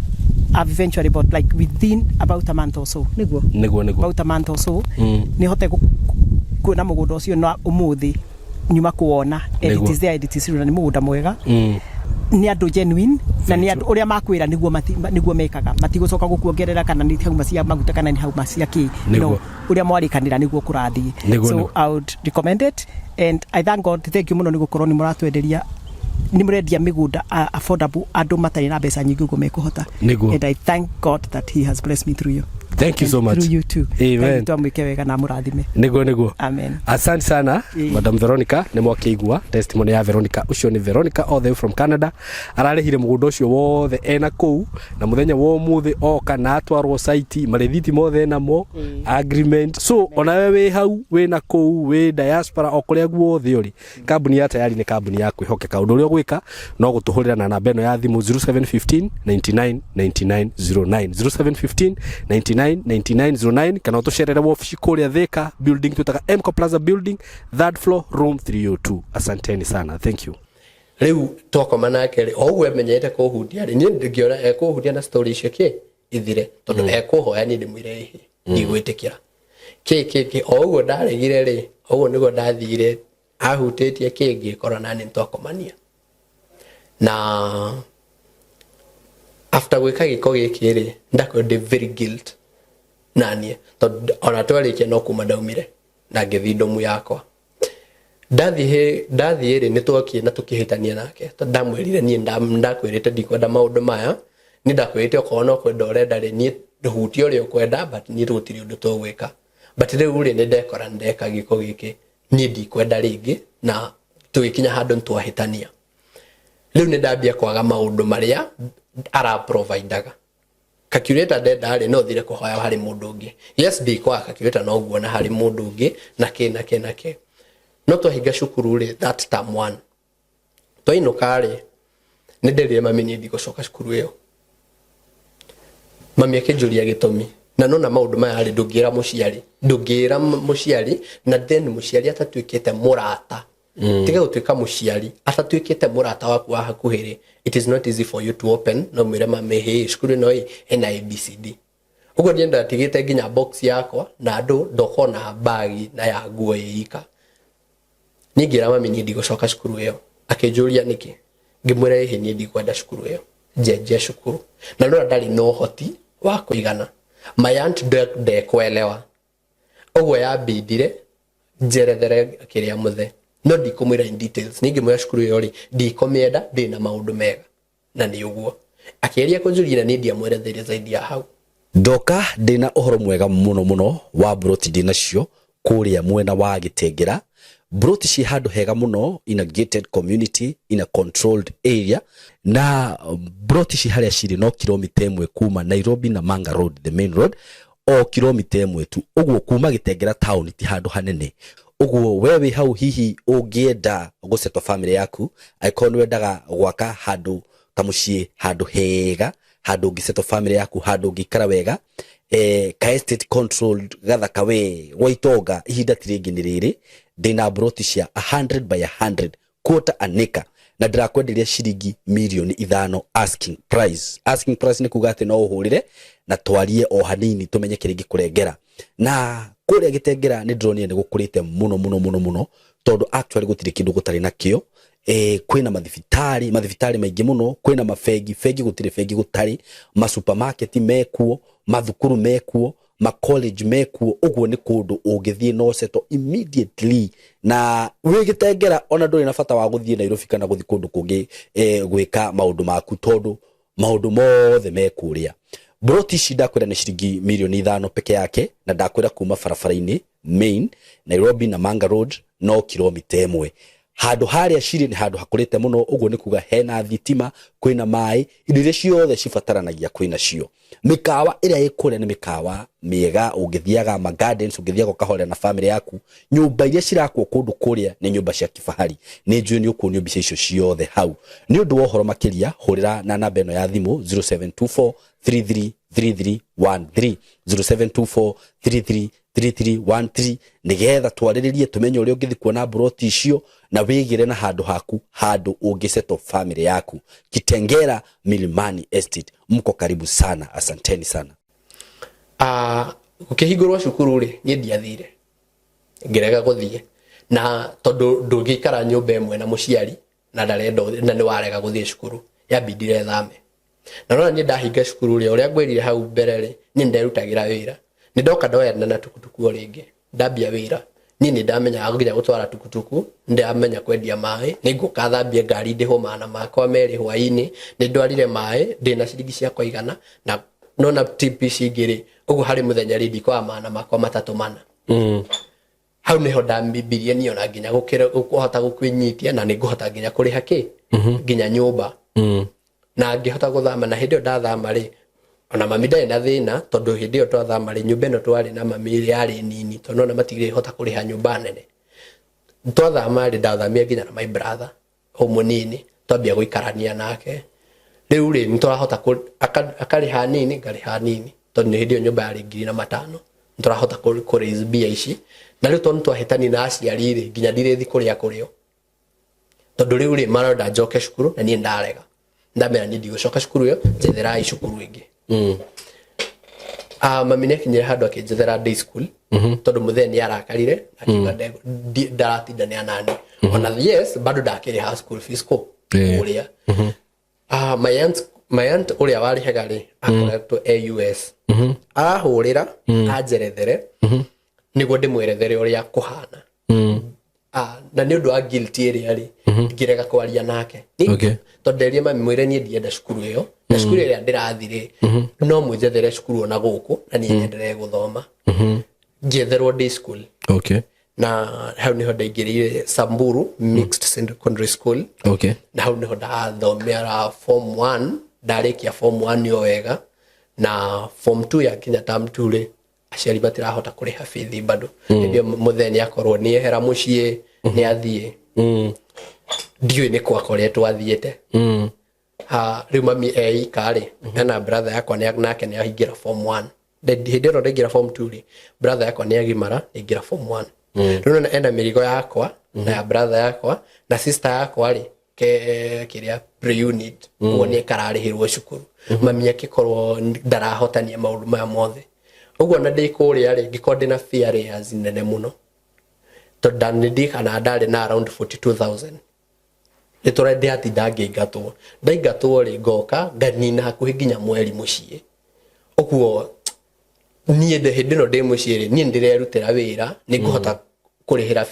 I've eventually bought like within about a month or so. Nego. About a month or so. Ni hote kuona mugunda ucio na umuthi nyuma kuona edit there edit siri ni mugunda mwega. Ni andu genuine na ni andu uria makwira niguo mekaga matigocoka gukuongerera kana ni hauma cia maguta kana ni hauma cia ki no uria mwarikanira niguo kurathi. So I would recommend it and I thank God, thank you muno nigukorwo ni muratwenderia ni murendia migunda affordable andu matari na mbeca nyingi ugo mekuhota and I thank God that he has blessed me through you. Thank you so much. Through you too. Amen. Tumwike wega na murathime. Nego. Amen. Asante sana Madam Veronica, ni mwakiigua testimony ya Veronica. Ucio ni Veronica all the way from Canada. Ararehire mugunda ucio wothe ena kou na muthenya wo muthi oka na atwarwo site marethiti mothe namo agreement. So ona wewe hau we na kou we diaspora okuria guothe uri kambuni ya tayari ni kambuni ya kwihokeka. Undu uria gwika no gutuhurira na namba eno ya thimu 0715 99 99 09 0715 99 9909 kana utusherere wofici kuria Thika building tutaka Mco Plaza building third floor room 302. Asanteni sana, thank you. Riu toko manake ogwe menyete kuhudia ni ngiona kuhudia na story icio ki ithire tondu ekuhoya ni ndimwire ihi igwitikira ki ogwe ndaregire ri ogwe nigo ndathire ahutitie kingi korona ni toko mania na after gwika giko giki ri ndako the very guilt nanie tondu ona twarikia no kuma ndaumire na ngithi ndomu yakwa ndathi ri nitwokie na tukihitania nake tondu ndamwirire nie ndakwirite ndikwenda maundu maya ni ndakwirite okono kwenda urenda ri nie nduhuti uri ukwenda but ni rutiri undu tugwika but riu ri ni ndekora ndeka giko giki nie ndikwenda ringi na tugikinya handu twahitania riu ni ndambia kwaga maundu maria ara providaga calculator ndari no thire kuhoya hari mundu ungi yes ndi kwa calculator no guona hari mundu ungi na ke no twahinga cukuru ri that term 1 twainoka ri ni nderire mami ni ndigucoka cukuru iyo mami akinjuria gitumi na nona maundu maya ri ndungira muciari na then muciari atatuikite murata tiga gutuika muciari atatuikite murata waku wa hakuhiri. It is not easy for you to open no mwire mami he cukuru no ena ABCD ugo ndienda tigite nginya box yakwa na andu ndokona bagi na ya nguo yika ningira mami ni ndigucoka cukuru iyo akinjuria niki ngimwira he ni ndikwenda cukuru iyo jeje cukuru na no ndari no hoti wa kuigana my aunt de kwelewa ugo ya bidire jerethere kiria muthe no ndikumwira in details ningi mwira cukuru iyo ri ndikomienda ndina maundu mega na ni uguo akiria kunjuria ni ndia mweretheria zaidi ya hau Doka ndina uhoro mwega muno wa broti dinacio kuria mwena wa Gitengera. Broti ci handu hega muno in a gated community in a controlled area na broti ci haria ciri no kilomita 1 kuma Nairobi na Manga Road the main road o kilomita 1 tu uguo kuma Gitengera town ti handu hanene uguo wewe hau hihi ungienda gusetwa family yaku aikonu wendaga gwaka handu kamucie handu hega handu ngisetwa family yaku handu ngikara wega ka estate controlled gathaka we waitonga ihinda tiringi ni riri ndina broti cia 100 by 100 quarter an acre na ndirakwenderia ciringi milioni 5 asking price ni kuga ati no uhurire na twarie o hanini tumenye kiringi kurengera na kuria Gitengera ni drone ni gukurite muno tondu actually gutire kindu gutari nakio kwina mathibitari maingi muno kwina mafegi gutire fegi gutari ma supermarket mekuo mathukuru mekuo ma college mekuo uguo ni kundu ungithie no seto immediately na wi Gitengera ona nduri na bata wa guthie Nairobi kana guthi kundu kungi gwika maundu maku tondu maundu mothe mekuria Broti ici ndakwira ni ciringi milioni 5 peke yake, na ndakwira kuma barabara-ini main Nairobi na Manga Road no kilomita 1. Handu haria ciri ni handu hakurite muno, uguo ni kuga hena thitima, kwina mai, indo iria ciothe cibataranagia kwina cio. Mikawa iria ikuria ni mikawa miega, ungithiaga ma gardens, ungithiaga ukahorera na family yaku. Nyumba iria cirakwo kundu kuria ni nyumba cia kifahari, ni njui ni ukuonio mbica icio ciothe hau. Ni undu wa uhoro makiria hurira na namba eno ya thimu 0724 333313 0724 333313 nigetha twariririe tumenye uria ungithi kuona broti icio na wigire na handu haku, handu ungiseto family yaku. Kitengela Milimani Estate, mko karibu sana, asanteni sana. Ukihingurwa cukuru ri ni ndiathire ngirega guthie na tondu ndungikara nyumba imwe na muciari na ndarenda na ni warega guthie cukuru, yabidire thame na no ni ndahinga cukuru ri uria ngwirire hau mbere ri ni nderutagira wira, ni ndoka ndoyana na tukutuku ringi ndambia wira, ni ndamenya nginya gutwara tukutuku, ndamenya kwendia mai, ni ngukathambia ngari ndiho mana makwa meri hwaini, ni ndwarire mai ndina ciringi cia kuigana na nona TPC ngiri uguo hari muthenya rindi kwa mana makwa matatu mana. Hau niho ndambibirie ni ona nginya gukira guhota gukwinyitia na ni nguhota nginya kuriha ki nginya nyumba na ngihota guthama. Na hindi ndathama ri ona mami ndari na thina tondu hindi yo twathama ri nyumba ino twari na mami yari nini tondu na matigire hota kuriha nyumba nene. Twathama ri ndathamia nginya na my brother o munini twambia guikarania nake. Riu ri nturahota akariha nini ngariha nini tondu hindi yo nyumba yari 5,000 nturahota ku raise bia ici na riu tondu twahitani na aciari ri nginya ndirithi kuria kurio tondu riu ri marenda njoke cukuru na nie ndarega ndamera ni ndigucoka cukuru yo njethera icukuru ingi. Mami ne kinyira handu akinjethera day school tondu mutheni arakarire akiuga ndaratinda ni anani ona yes bado ndakiri high school fees ko uria my aunt uria wari hegari akoretwo AUS ahurira ajerethere niguo ndimwerethere uria kuhana na ni undu wa guilty area ri ngirega kwaria nake tonderie mami mwire ni ndienda cukuru iyo na cukuru ria ndirathire no mwijethere cukuru ona guku na ni nyenderee guthoma ngietherwo day school na hau niho ndaingirire Samburu Mixed Secondary School na hau niho ndathomera form 1 ndarikia form 1 yo wega na form 2 ya kinya term 2 ri aciari batirahota kuriha fees bado ndio mutheni akorwo ni ehera mucie ni athie ndiwe ni kwa koretwo athiete riu mami kari na brother yakwa nake ni ahingira form 1 hindi ro ndengira form 2 ri brother yakwa ni agimara ndengira form 1 riu na enda mirigo yakwa na ya brother yakwa na sister yakwa ri kiria pre unit woni kararihirwo cukuru mami akikorwo ndarahotania maundu maya mothe uguo na ndikuria ri ngikorwo na fear ya zinene muno tondu ndikana ndari na around 42,000 niturende ati ndaigatwo ri ngoka nganina hakuhi nginya mweri mucie uguo nie de hindi no de mucie ri nie ndirerutira wira ni nguhota kurihira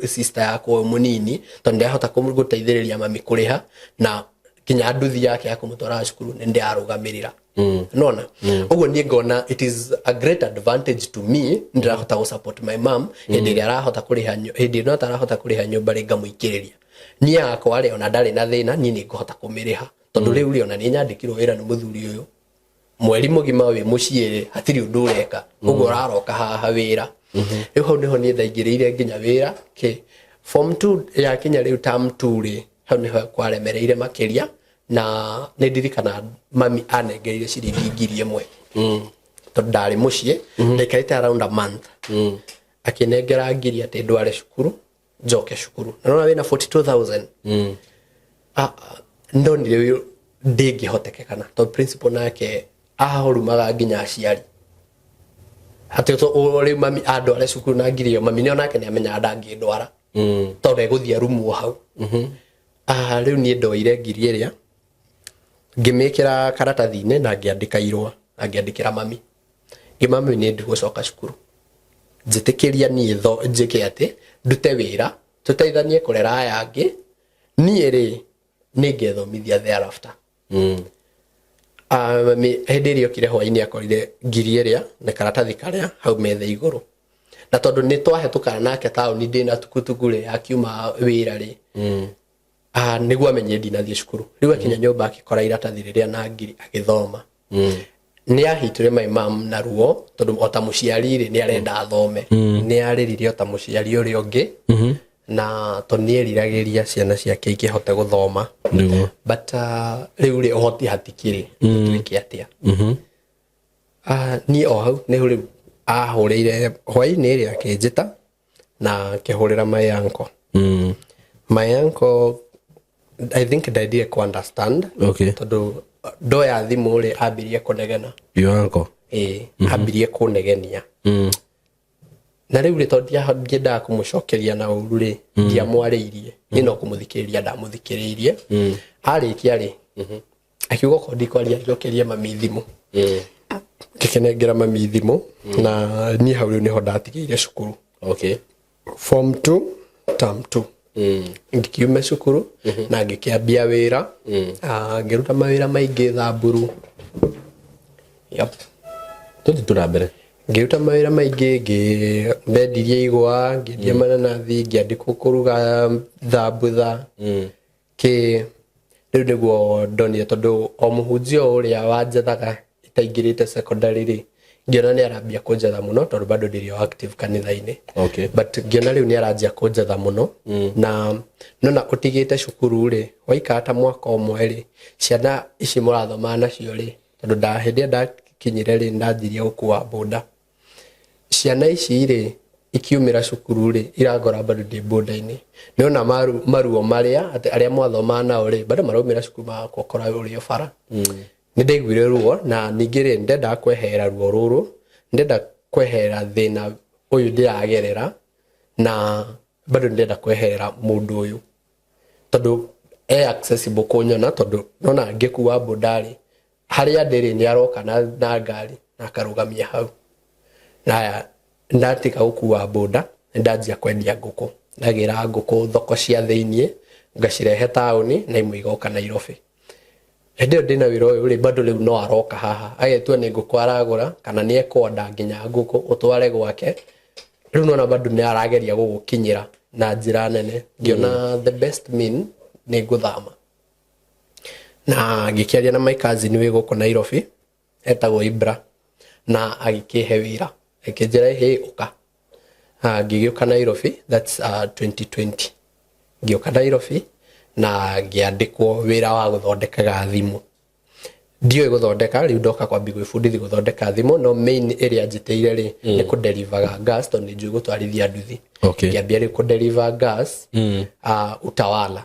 sister yakwa munini tondu ndahota kumuteithiriria mami kuriha na kinya nduthi yake akumutwara cukuru ni ndiarugamirira nona uguo ni ngona it is a great advantage to me ndirahota go support my mom hindi ria arahota kuriha hindi no tarahota kuriha nyumba ri ngamuikiriria ni yakwa ri ona ndari na thina ni nguhota kumiriha tondu riu ri ona ni nyandikirwo wira ni muthuri uyu mweri mugima wi muciiri hatiri undu ureka uguo uraroka haha wira riu hau niho ni ndaingirire nginya wira form 2 ya kinya riu term 2 ri hau niho kwaremereire makiria na nindirikana mami anengeire ciringi 1,000 tondu ndari mucie ndaikarite around a month akinengera ngiri ati ndware cukuru njoke cukuru na nona wina 42,000 ndonire ndingihotekekana tondu principal nake ahorumaga nginya aciari ati uri mami andware cukuru na ngiri yo mami nionake ni amenya ndangindwara tondu eguthia rumu hau riu ni ndoire ngiri iria ngimikira karatathi-ini na ngiandika irua na ngiandikira mami ngimami ni ndigucoka cukuru njitikiria ni njike ati ndute wira tuteithanie kurera aya angi nie ri ni ngethomithia thereafter hindi rio kire hwaini akorire ngiri iria na karatathi karia hau metha iguru na tondu ni twahetukana nake tauni ndina tukutugure akiuma wira ri niguo amenye ndinathie cukuru riu akinya nyumba akikora iratathi riria na ngiri agithoma ni ahitire my mom na ruo tondu ota muciari ri ni arenda athome ni ariririe ota muciari uri ungi na tonieriragiria ciana ciake ikihote guthoma but riu ri ohoti hatikiri twiki atia ni o hau ni uri ahurire hwaini ri akinjita na kihurira my uncle my uncle I think they did understand tondu ndoya thimu ri ambirie kunegena your uncle ambirie kunegenia na riu ri tondia ngenda kumucokeria na uru ri ndia mwariirie ino kumuthikiriria ndamuthikiririe arikia ri akiuga ko ndikwaria njokerie mami thimu kikenengera mami thimu na ni hau ri niho ndatigeire cukuru form 2 term 2 ngikiuma cukuru na ngikiambia wira ngiruta mawira maingi Thamburu tuthi turambere ngiruta mawira maingi ngiendirie igwa ngiendia mananathi ngiandikwo kuruga thambutha ki riu niguo ndonire tondu o muhunjia uria wanjethaga itaingirite secondary ri ngiona ni arambia kunjetha muno tondu bado ndirio active kanitha-ini but ngiona riu ni aranjia kunjetha muno na nona utigite cukuru ri waikara ta mwaka umwe ri ciana ici murathoma nacio ri tondu hindi ndakinyire ri ndanjirie gukua boda ciana ici ri ikiumira cukuru ri iragora bado ndi boda-ini niona maruo maria aria mwathoma nao ri bado maraumira cukuru makokora urio bara nindaiguire ruo na ningire ndenda kwehera ruo ruru ndenda kwehera thina uyu ndiragerera na bado ndenda kwehera mundu uyu tondu accessible kunyona tondu nona ngikuwa bodari haria ndiri ni aroka na ngari na karugamia hau na ndatika gukuwa boda ndanjia kwendia nguku ndagira nguku thoko cia thiini ngacirehe tauni na imwe igoka Nairobi ndio ndina wira uyu ri bado riu no aroka haha agetua ni nguku aragura kana ni ekwenda nginya nguku utware gwake riu nona bado ni arageria gugukinyira na njira nene ngiona the best mean ni guthama na ngikiaria na my cousin wi guku Nairobi etagwo Ibra na agikihe wira ekejera he uka ngigiuka Nairobi that's 2020 ngiuka Nairobi na ngiandikwo wira wa guthondekaga thimu ndio guthondeka riu ndoka kwambi gwibundithi guthondeka thimu no main area njiteire ri ni ku deliver gas to ni njui gutwarithia nduthi ngiambia ri ku deliver gas Utawala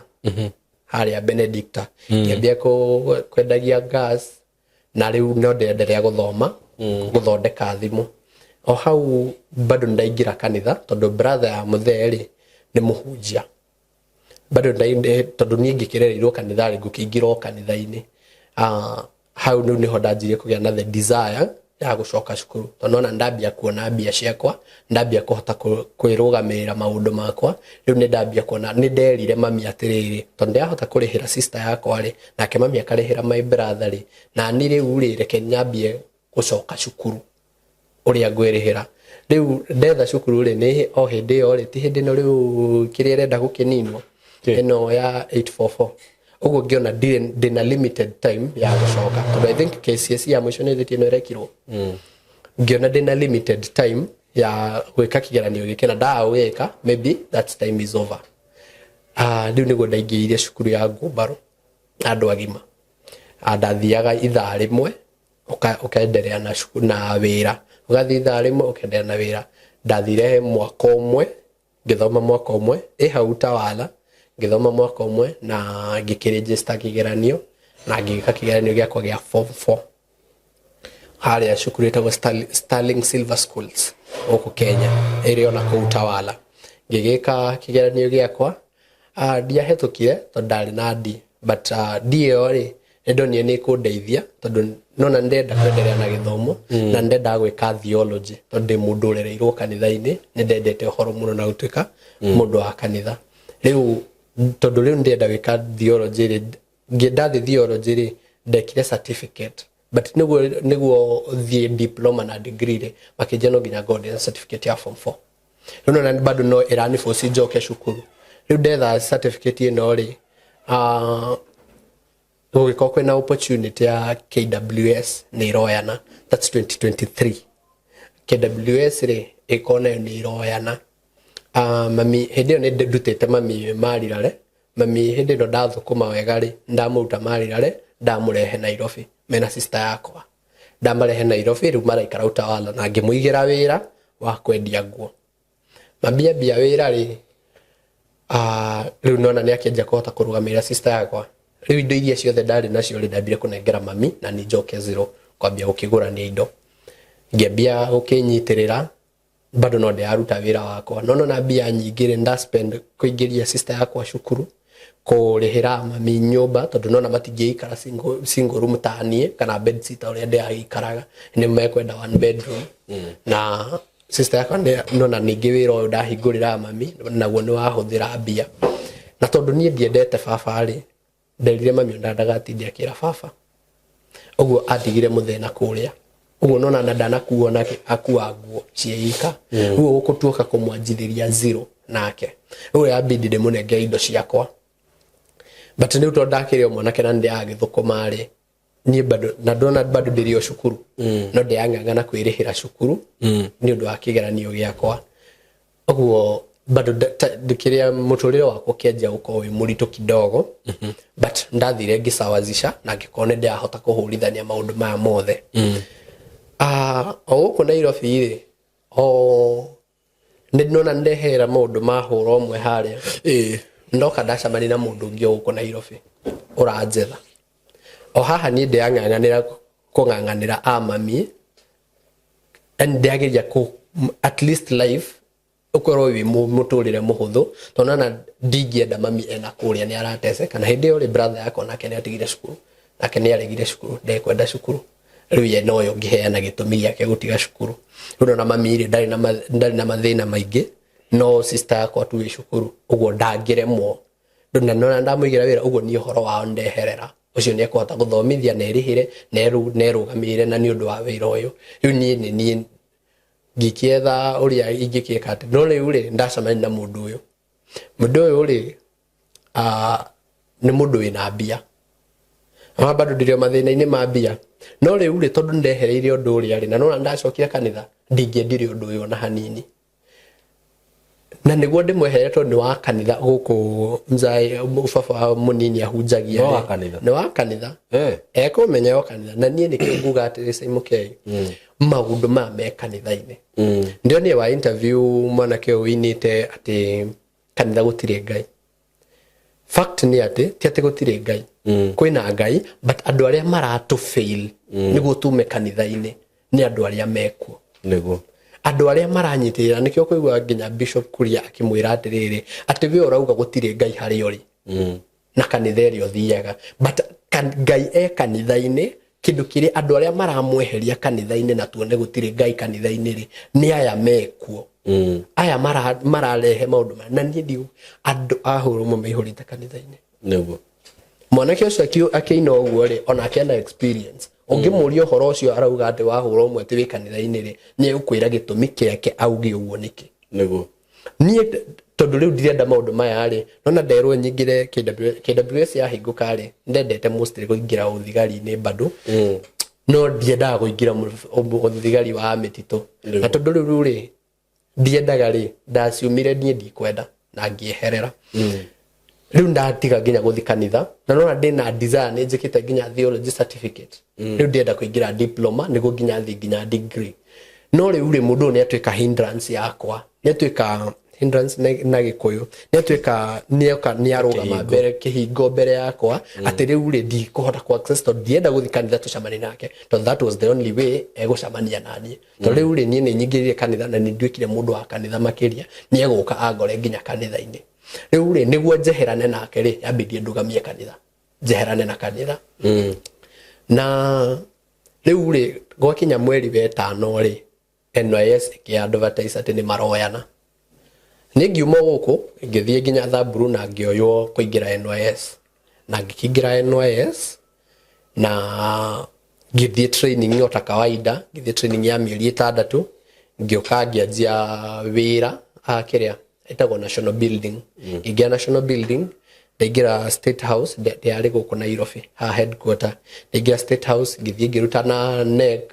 haria Benedicta ngiambia kwendagia gas na riu no ndenderea guthoma guthondeka thimu o hau bado ndaingira kanitha tondu brother ya mutheri ni muhunjia bado ndainde tondu ni ngikirerirwo kanitha ri ngukingirwo kanitha-ini hau ni ho ndanjirie kugia na the desire ya gucoka cukuru tondu ona ndambia kuona mbia ciakwa ndambia kuhota kwirugamirira maundu makwa riu ni ndambia kuona ni nderire mami atiriri tondu ndahota kurihira sister yakwa ri nake mami akarihira my brother ri na ni riu ri reke nyambie gucoka cukuru uria ngwirihira riu ndetha cukuru ri ni o hindi o ri ti hindi no riu kiria renda gukininwo eno ya 844 ugo ngiona ndina limited time ya gucoka tondu I think KCSE ya mwisho ni thitino irekirwo ngiona ndina limited time ya gwika kigeranio gikena ndaweka maybe that time is over riu niguo ndaingirire cukuru ya Ngumbaru andu agima ndathiaga ithaa rimwe ukaenderea na wira ugathi ithaa rimwe ukaenderea na wira ndathire mwaka umwe ngithoma mwaka umwe hau Utawala ngithoma mwaka umwe na ngikiregister kigeranio na ngika kigeranio giakwa gia form 4 haria cukuru etagwo Sterling Silver Schools oku Kenya iri ona ku Utawala ngigika kigeranio giakwa ndiahetukire tondu ndari na D but dio ri ndonie ni kundeithia tondu nona ndenda kwenderea na githomo na ndenda gwika theology tondu mundu urereirwo kanitha-ini ni ndendete uhoro muno na gutuika mundu wa kanitha riu tondu riu ndenda gwika theology ri ngiendathi theology ri ndekire certificate but niguo the diploma na degree makijano ginya god certificate ya form 4 no na bado no irani force joke shukuru riu ndetha certificate ino ri ugiko kwina opportunity ya KWS ni royana that's 2023 KWS ri ikona ni royana mami hindi ne ndutete mami marirare mami hindi ndo ndathukuma wega ri ndamuruta marirare ndamurehe Nairobi mena sister yakwa ndamarehe Nairobi riu maraikara utawala na ngimuigira wira wa kwendia nguo mambia bia wira ri riu nona ni akienja kuhota kurugamira sister yakwa riu indo iria ciothe ndari nacio ri ndambire kunengera mami na ni njoke zero kwambia gukigurania indo ngiambia gukinyitirira bado no ndaruta wira wakwa nono na bia nyingi ri nda spend kuingiria sister yakwa cukuru kurihira mami nyumba tondu nona matingiikara single room tanie kana bed sitter uria ndiaikaraga ni mekwenda one bedroom na sister yakwa nona ningi wira uyu ndahingurira mami naguo ni wahuthira bia na tondu nie ndiendete baba ri nderire mami ndagatindia kira baba uguo atigire muthena kuria uguo nona na ndanakuo nake akua nguo cieika uguo gukutuoka kumwanjithiria zero nake uguo yabidi ndimunenge indo ciakwa but ni uto ndakire mwanake na ndi agithukuma ri ni bado na ndona bado ndirio cukuru no ndianganga na kwirihira cukuru ni undu wa kigeranio giakwa uguo bado ndikiria muturire wakwa kienja uko wi murito kidogo but ndathire ngisawazisha na ngikone ndiahota kuhurithania maundu maya mothe uko Nairobi ri nona ndehera maundu mahura umwe haria ndoka ndacamani na mundu ungi uko Nairobi uranjetha haha ni ndiang'ang'anira kung'ang'anira amami and ndiageria ku at least life ukorwo wi muturire muhuthu tonana ndingienda mami ena kuria ni arateseka na hindi uri brother yako nake ni atigire cukuru nake ni aregire cukuru ndekwenda cukuru riu ye no yo ngiheana gitumi giake gutiga cukuru riu na mami ri ndari na mathina maingi no sister yakwa tu wi cukuru uguo ndangiremwo ndona nona ndamuigira wira uguo ni uhoro wao ndeherera ucio ni akwata guthomithia na erihire nerugamire na ni undu wa wira uyu riu ni ngikietha uria ingikieka ati no riu ri ndacamani na mundu uyu ri ni mundu wina mbia bado ndirio mathina-ini ma mbia no riu ri tondu ndehereire undu uria ri na nona ndacokire kanitha ndingiendire undu uyu na hanini na niguo ndimweheretwo ni wa kanitha guku mzai baba munini ahunjagia ni wa kanitha ekumenya yo kanitha na nie nikinguga ati Saimukei maundu ma me kanitha-ini ndio ni wa interview mwanake winite ati kanitha gutire ngai fact ni ati ti ati gutire ngai kwina ngai but andu aria maratu fail niguo tume kanitha-ini ni andu aria mekuo niguo andu aria maranyitirira nikio kuigwa nginya Bishop Kuria akimwira atiriri ati we urauga gutire ngai hari uri na kanitha rio thiaga but ngai kanitha-ini kindu kiri andu aria maramweheria kanitha-ini na tuone gutire ngai kanitha-ini ri ni aya mekuo aya mararehe maundu na ni ndiu andu ahuru mo meihurite kanitha-ini niguo mwanake ucio akiina uguo ri ona akienda experience ungimuria horo ucio arauga ati wahura umwe ti wi kanitha-ini ri ni ukwira gitumi kiake auge uguo niki niguo ni tondu riu ndirenda maundu maya ri nona nderwo nyingire KWS ya hinguka ri ndendete mostly kuingira uthigari-ini bado no ndiendaga kuingira uthigari wa mititu na tondu riu ri ndiendaga ri ndaciumire nie ndikwenda na ngieherera riu ndatiga nginya guthi kanitha na nona ndina desire ni njikite nginya theology certificate riu ndienda kuingira diploma niguo nginya thi nginya degree no riu ri mundu ni atuika hindrance yakwa ni atuika hindrance na gikuyu ni atuika ni arugama mbere kihingo mbere yakwa ati riu ri ndi kuhota ku access to ndienda guthi kanitha tucamani nake to that was the only way egucamania nani to riu ri ni nyingiririe kanitha na ni ndwikire mundu wa kanitha makiria ni eguka agore nginya kanitha-ini riu ri niguo njeherane nake ri yabidi ndugamie kanitha njeherane na kanitha na riu ri gwakinya mweri wa 5 ri NYS ki advertise ati ni maroyana ni ngiuma guku ngithie nginya Thamburu na ngioywo kuingira NYS na ngikingira NYS na ngithie training yo ta kawaida ngithie training ya mieri 6 ngioka ngianjia wira akiria itago national building ingia national building ndaingira state house ndari guku Nairobi ha headquarter ndaingira state house ngithie ngiruta na NEC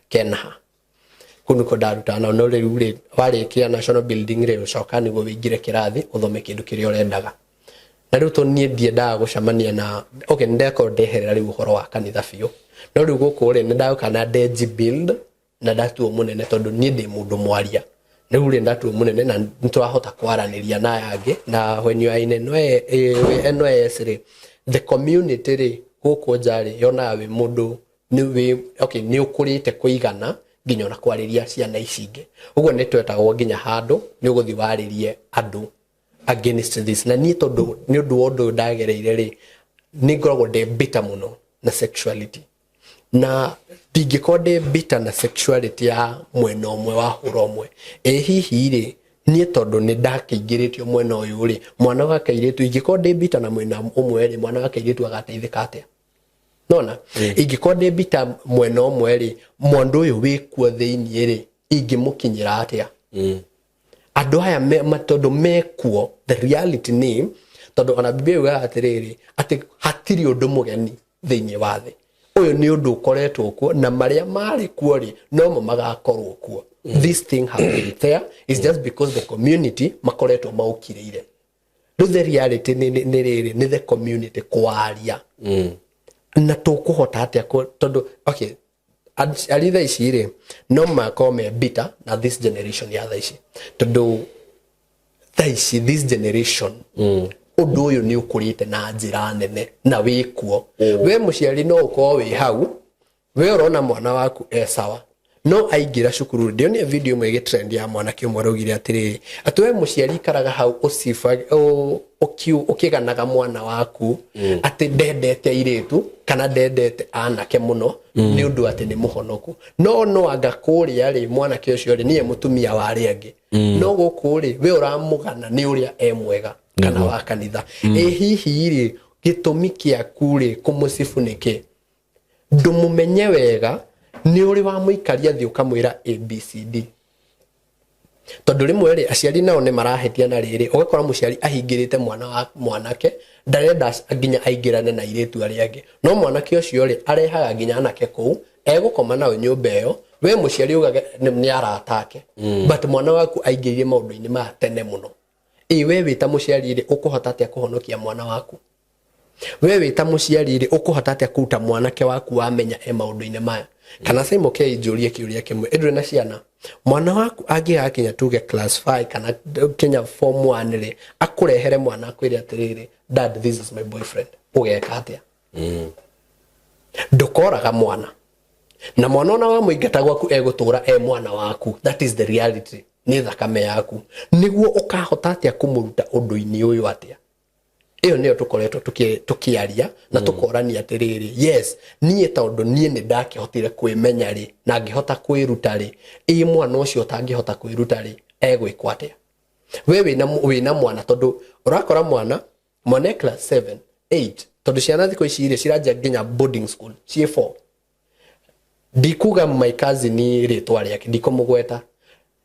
Kenha kunu ko daruta na no riu warikia national building ri ucoka niguo wingire kirathi uthome kindu kiria urendaga na riu to nie ndiendaga gucamania na okay ndeko ndeherera riu uhoro wa kanitha biu no riu guku ri ndauka na deji build na ndatuo munene tondu nie ndi mundu mwaria riu ri ndatuo munene na ntwahota kwaraniria na yangi na when you are in NYS ri the community ri guku njari yona we mundu ni okay ni ukurite kuigana nginya na kwariria ciana icinge uguo ni twetagwo nginya handu ni uguthi waririe andu against this na ni tondu ni undu wondu ndagereire ri ni ngoragwo ndi bitter muno na sexuality na ndingikode bitter na sexuality ya mwena umwe wa hura umwe hihi ri ni tondu ni ndakingiririo mwena uyu ri mwana wa kairitu ingikode bitter na mwena umwe ri mwana wa kairitu agateithika atia nona ingikode bitter mwena umwe ri mwandu uyu wikuo thiini ri ingimukinyira atia andu aya matondo mekuo the reality ni tondu ona Biblia yuga atiriri ati hatiri undu mugeni thiini wa thi uyu ni undu ukoretwo kuo na maria mari kuo ri no mo magakorwo kuo this thing has been there is just because the community makoretwo maukiriire the reality ni the community kwaria na tukuhota atia tondu okay ali tha ici ri no makome bitter na this generation ya tha ici tondu tha ici this generation undu uyu ni ukurite na njira nene na wikuo we muciari no uko wi hau we urona mwana waku sawa no aingira cukuru ndio ni video mwege trend ya mwana kiumwe rugire atiri atwe muciari karaga hau usifa ukiganaga mwana waku ati ndendete iritu kana ndendete anake muno ni undu ati ni muhonoku no anga kuria ri mwana kiucio ri nie mutumia wari angi no gukuri we uramugana ni uria mwega kana wa kanitha hihi ri gitumi kia kuri kumusifu niki ndumumenye wega ni uri wa muikaria thi ukamwira ABCD tondu rimwe ri aciari nao ni marahetia na riri ugakora muciari ahingirite mwana wa mwanake ndarenda nginya aingirane na iritu ari angi no mwanake ucio ri arehaga nginya anake kuu egukoma nawe nyumba iyo we muciari ugaga ni aratake but mwana waku aingirire maundu-ini ma tene muno we wita muciari ri ukuhota atia kuhonokia mwana waku we wita muciari ri ukuhota atia kuruta mwanake waku wamenya maundu-ini maya kana sai moke ijurie kiuria kimwe edre na ciana mwana waku agiakinya tuge class 5 kana Kenya form 1 ri akurehere mwana akwire atiriri dad this is my boyfriend ugeka atia ndukoraga mwana na mwana ona wa muingata gwaku egutura mwana waku that is the reality ni thakame yaku niguo ukahota atia kumuruta undu-ini uyu atia iyo niyo tukoretwo tukiaria na tukorania atiriri yes nie tondu nie ni ndakihotire kwimenya ri na ngihota kwiruta ri mwana ucio tangihota kwiruta ri egwikwa atia we wina mwana tondu urakora mwana class 7 8 tondu ciana thiko ici ri ciranja nginya boarding school C4 ndikuga my cousin ni ritwa riake ndikumugweta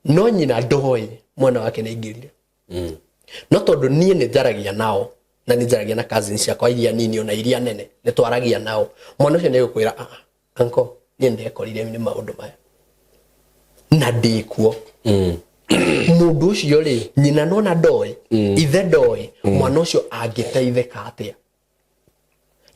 no nyina ndoi mwana wake ni ingirire no tondu nie ni njaragia nao na nijaragia na cousins ciakwa iria nini ona iria nene ne twaragia nao mwana ucio ni gukwira anko nie ndekorire ni maundu maya na ndikuo mundu ucio ri nyina nona ndoi ithe ndoi mwana ucio angiteitheka atia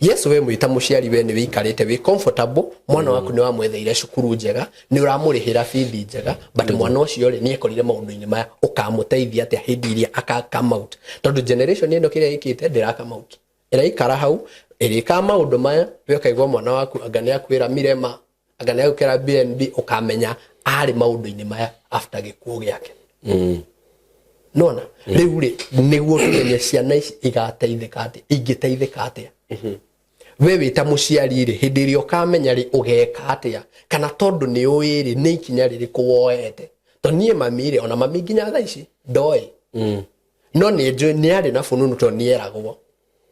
yes we mwita muciari we ni wikarite we comfortable mwana waku ni wamwetheire cukuru njega ni uramurihira fees njega but mwana ucio ri ni ekorire maundu-ini maya ukamuteithia atia hindi iria come out tondu generation ino kiria ikite ndira come out ira ikara hau irika maundu maya we kaigwa mwana waku agane akwira mirema agane akira BNB ukamenya ari maundu-ini maya after gikuo giake nona riu ri niguo tumenye ciana ici igateithika atia ingiteithika atia we wita muciari ri hindi ri ukamenya ri ugeka atia kana tondu ni uiri ni ikinya riri kuwoete to nie mami ri ona mami nginya tha ici ndoi no ni ari na fununu to ni eragwo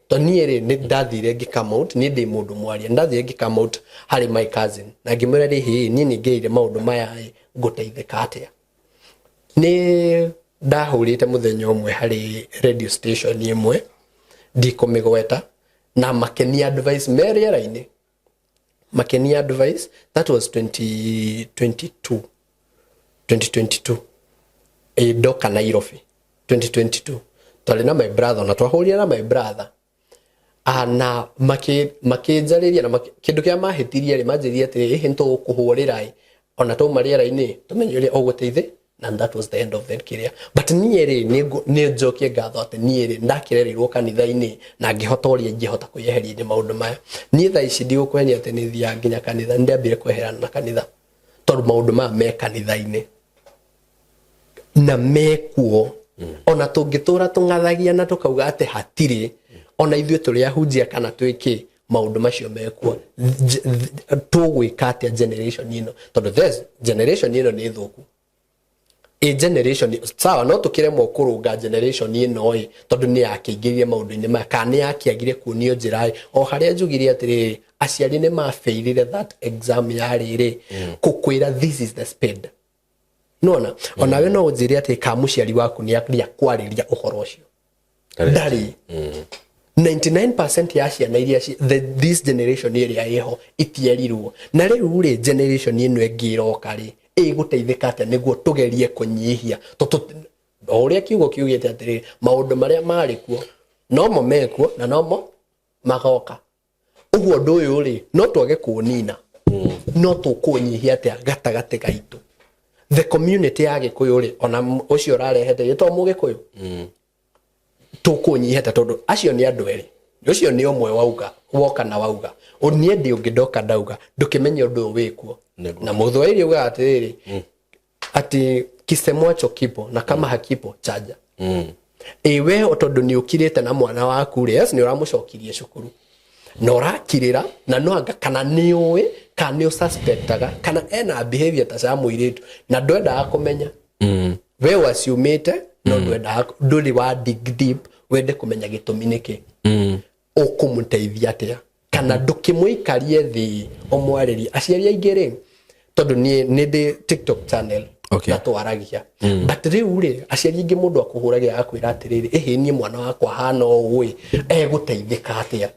to niere ni ndathire ngikama out ni ndi mundu mwaria ndathire ngikama out hari my cousin na ngimwira ri hi ni ngeire maundu maya nguteithika atia ni ndahurite muthenya umwe hari radio station imwe ndikomigweta na makeni advice meriera-ini makeni advice that was 2022 doka Nairobi 2022 tole na my brother na twahuria na my brother ana makinjariria na kindu kia mahitirie ri manjirie ati hihi ntu kuhurira ona to mariera-ini tumenyere oguteithi and that was the end of that career but niere ni njokie ngatho ati niere ndakirerirwo kanitha-ini na ngihota uria ngihota kuyeheria ni maundu maya ni tha ici ndigukwenia ati ni thia nginya kanitha ndiambire kweherana na kanitha tondu maundu maya me kanitha-ini na mekuo ona tungitura tungathagia na tukauga ati hatiri ona ithuĩ tũrĩ ahunjia kana twĩke maundu macio mekuo tũgwĩka atia generation ino tondu this generation ino nĩ thuku generation sawa no tukiremwo kurunga generation ino tondu ni yakĩingĩrire maundu-inĩ maya kana nĩ yakĩagire kuonio njĩra o harĩa njugire atĩrĩrĩ aciari nĩ mafailire that exam ya rĩrĩ kukwĩra this is the speed nona onawe no unjire ati ka muciari waku ni akria kwarĩria ũhoro ũcio ndari 99% ya ciana iria this generation iria iho itierirwo na rĩu rĩ generation ino ĩngĩroka rĩ ĩgũteithĩka atĩa nĩguo tugerie kũnyihia ũrĩa kiugo kiugĩte atĩrĩ maũndũ marĩa marĩ kuo no mekuo na no magoka ũguo ũndũ ũyũ rĩ no twage kuonina no tũkũnyihia atĩa gatagatĩ gaitũ the community ya Gikuyu ri ona ucio urarehete gito mu Gikuyu tukunyiheta tondu acio ni andu eri ucio ni omwe wauga woka na wauga unie ndi ungidoka ndauga ndukimenya undu wikuo na muthwairi uga atiriri ati kisemwacho kipo na kama hakipo chaja ewe otondu ni ukirite na mwana waku ri yes ni uramucokirie cukuru no rakirira na no anga kana niwe kana suspectaga kana ena behavior ta cia muiritu na ndwenda kumenya we wasiumite no ndwenda nduri wa dig deep wende kumenya gitumi niki ukumuteithia atia kana ndukimwikarie thi omwareri aciari aingire tondu ni ndi TikTok channel na twaragia but riu ri aciari aingi mundu akuhuragira akwira atiriri ehe ni mwana wakwa hana oi eguteithika atia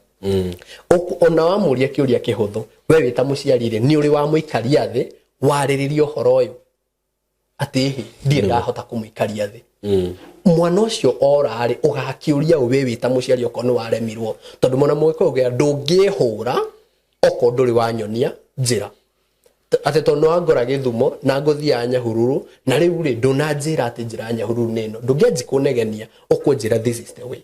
ona wamuria kiuria kihuthu we wita muciarire ni uri wa muikaria thi wariririo horo uyu ati ndie ndahota kumuikaria thi mwana ucio orari ugakiuria we wita muciari okono waremirwo tondu mwana mwekogea ndungihura oko nduri wanyonia njira ati tondu angora githumo na nguthia Nyahururu na riu ri nduna njira ati njira Nyahururu nino ndungeji kunegenia ukunjira this is the way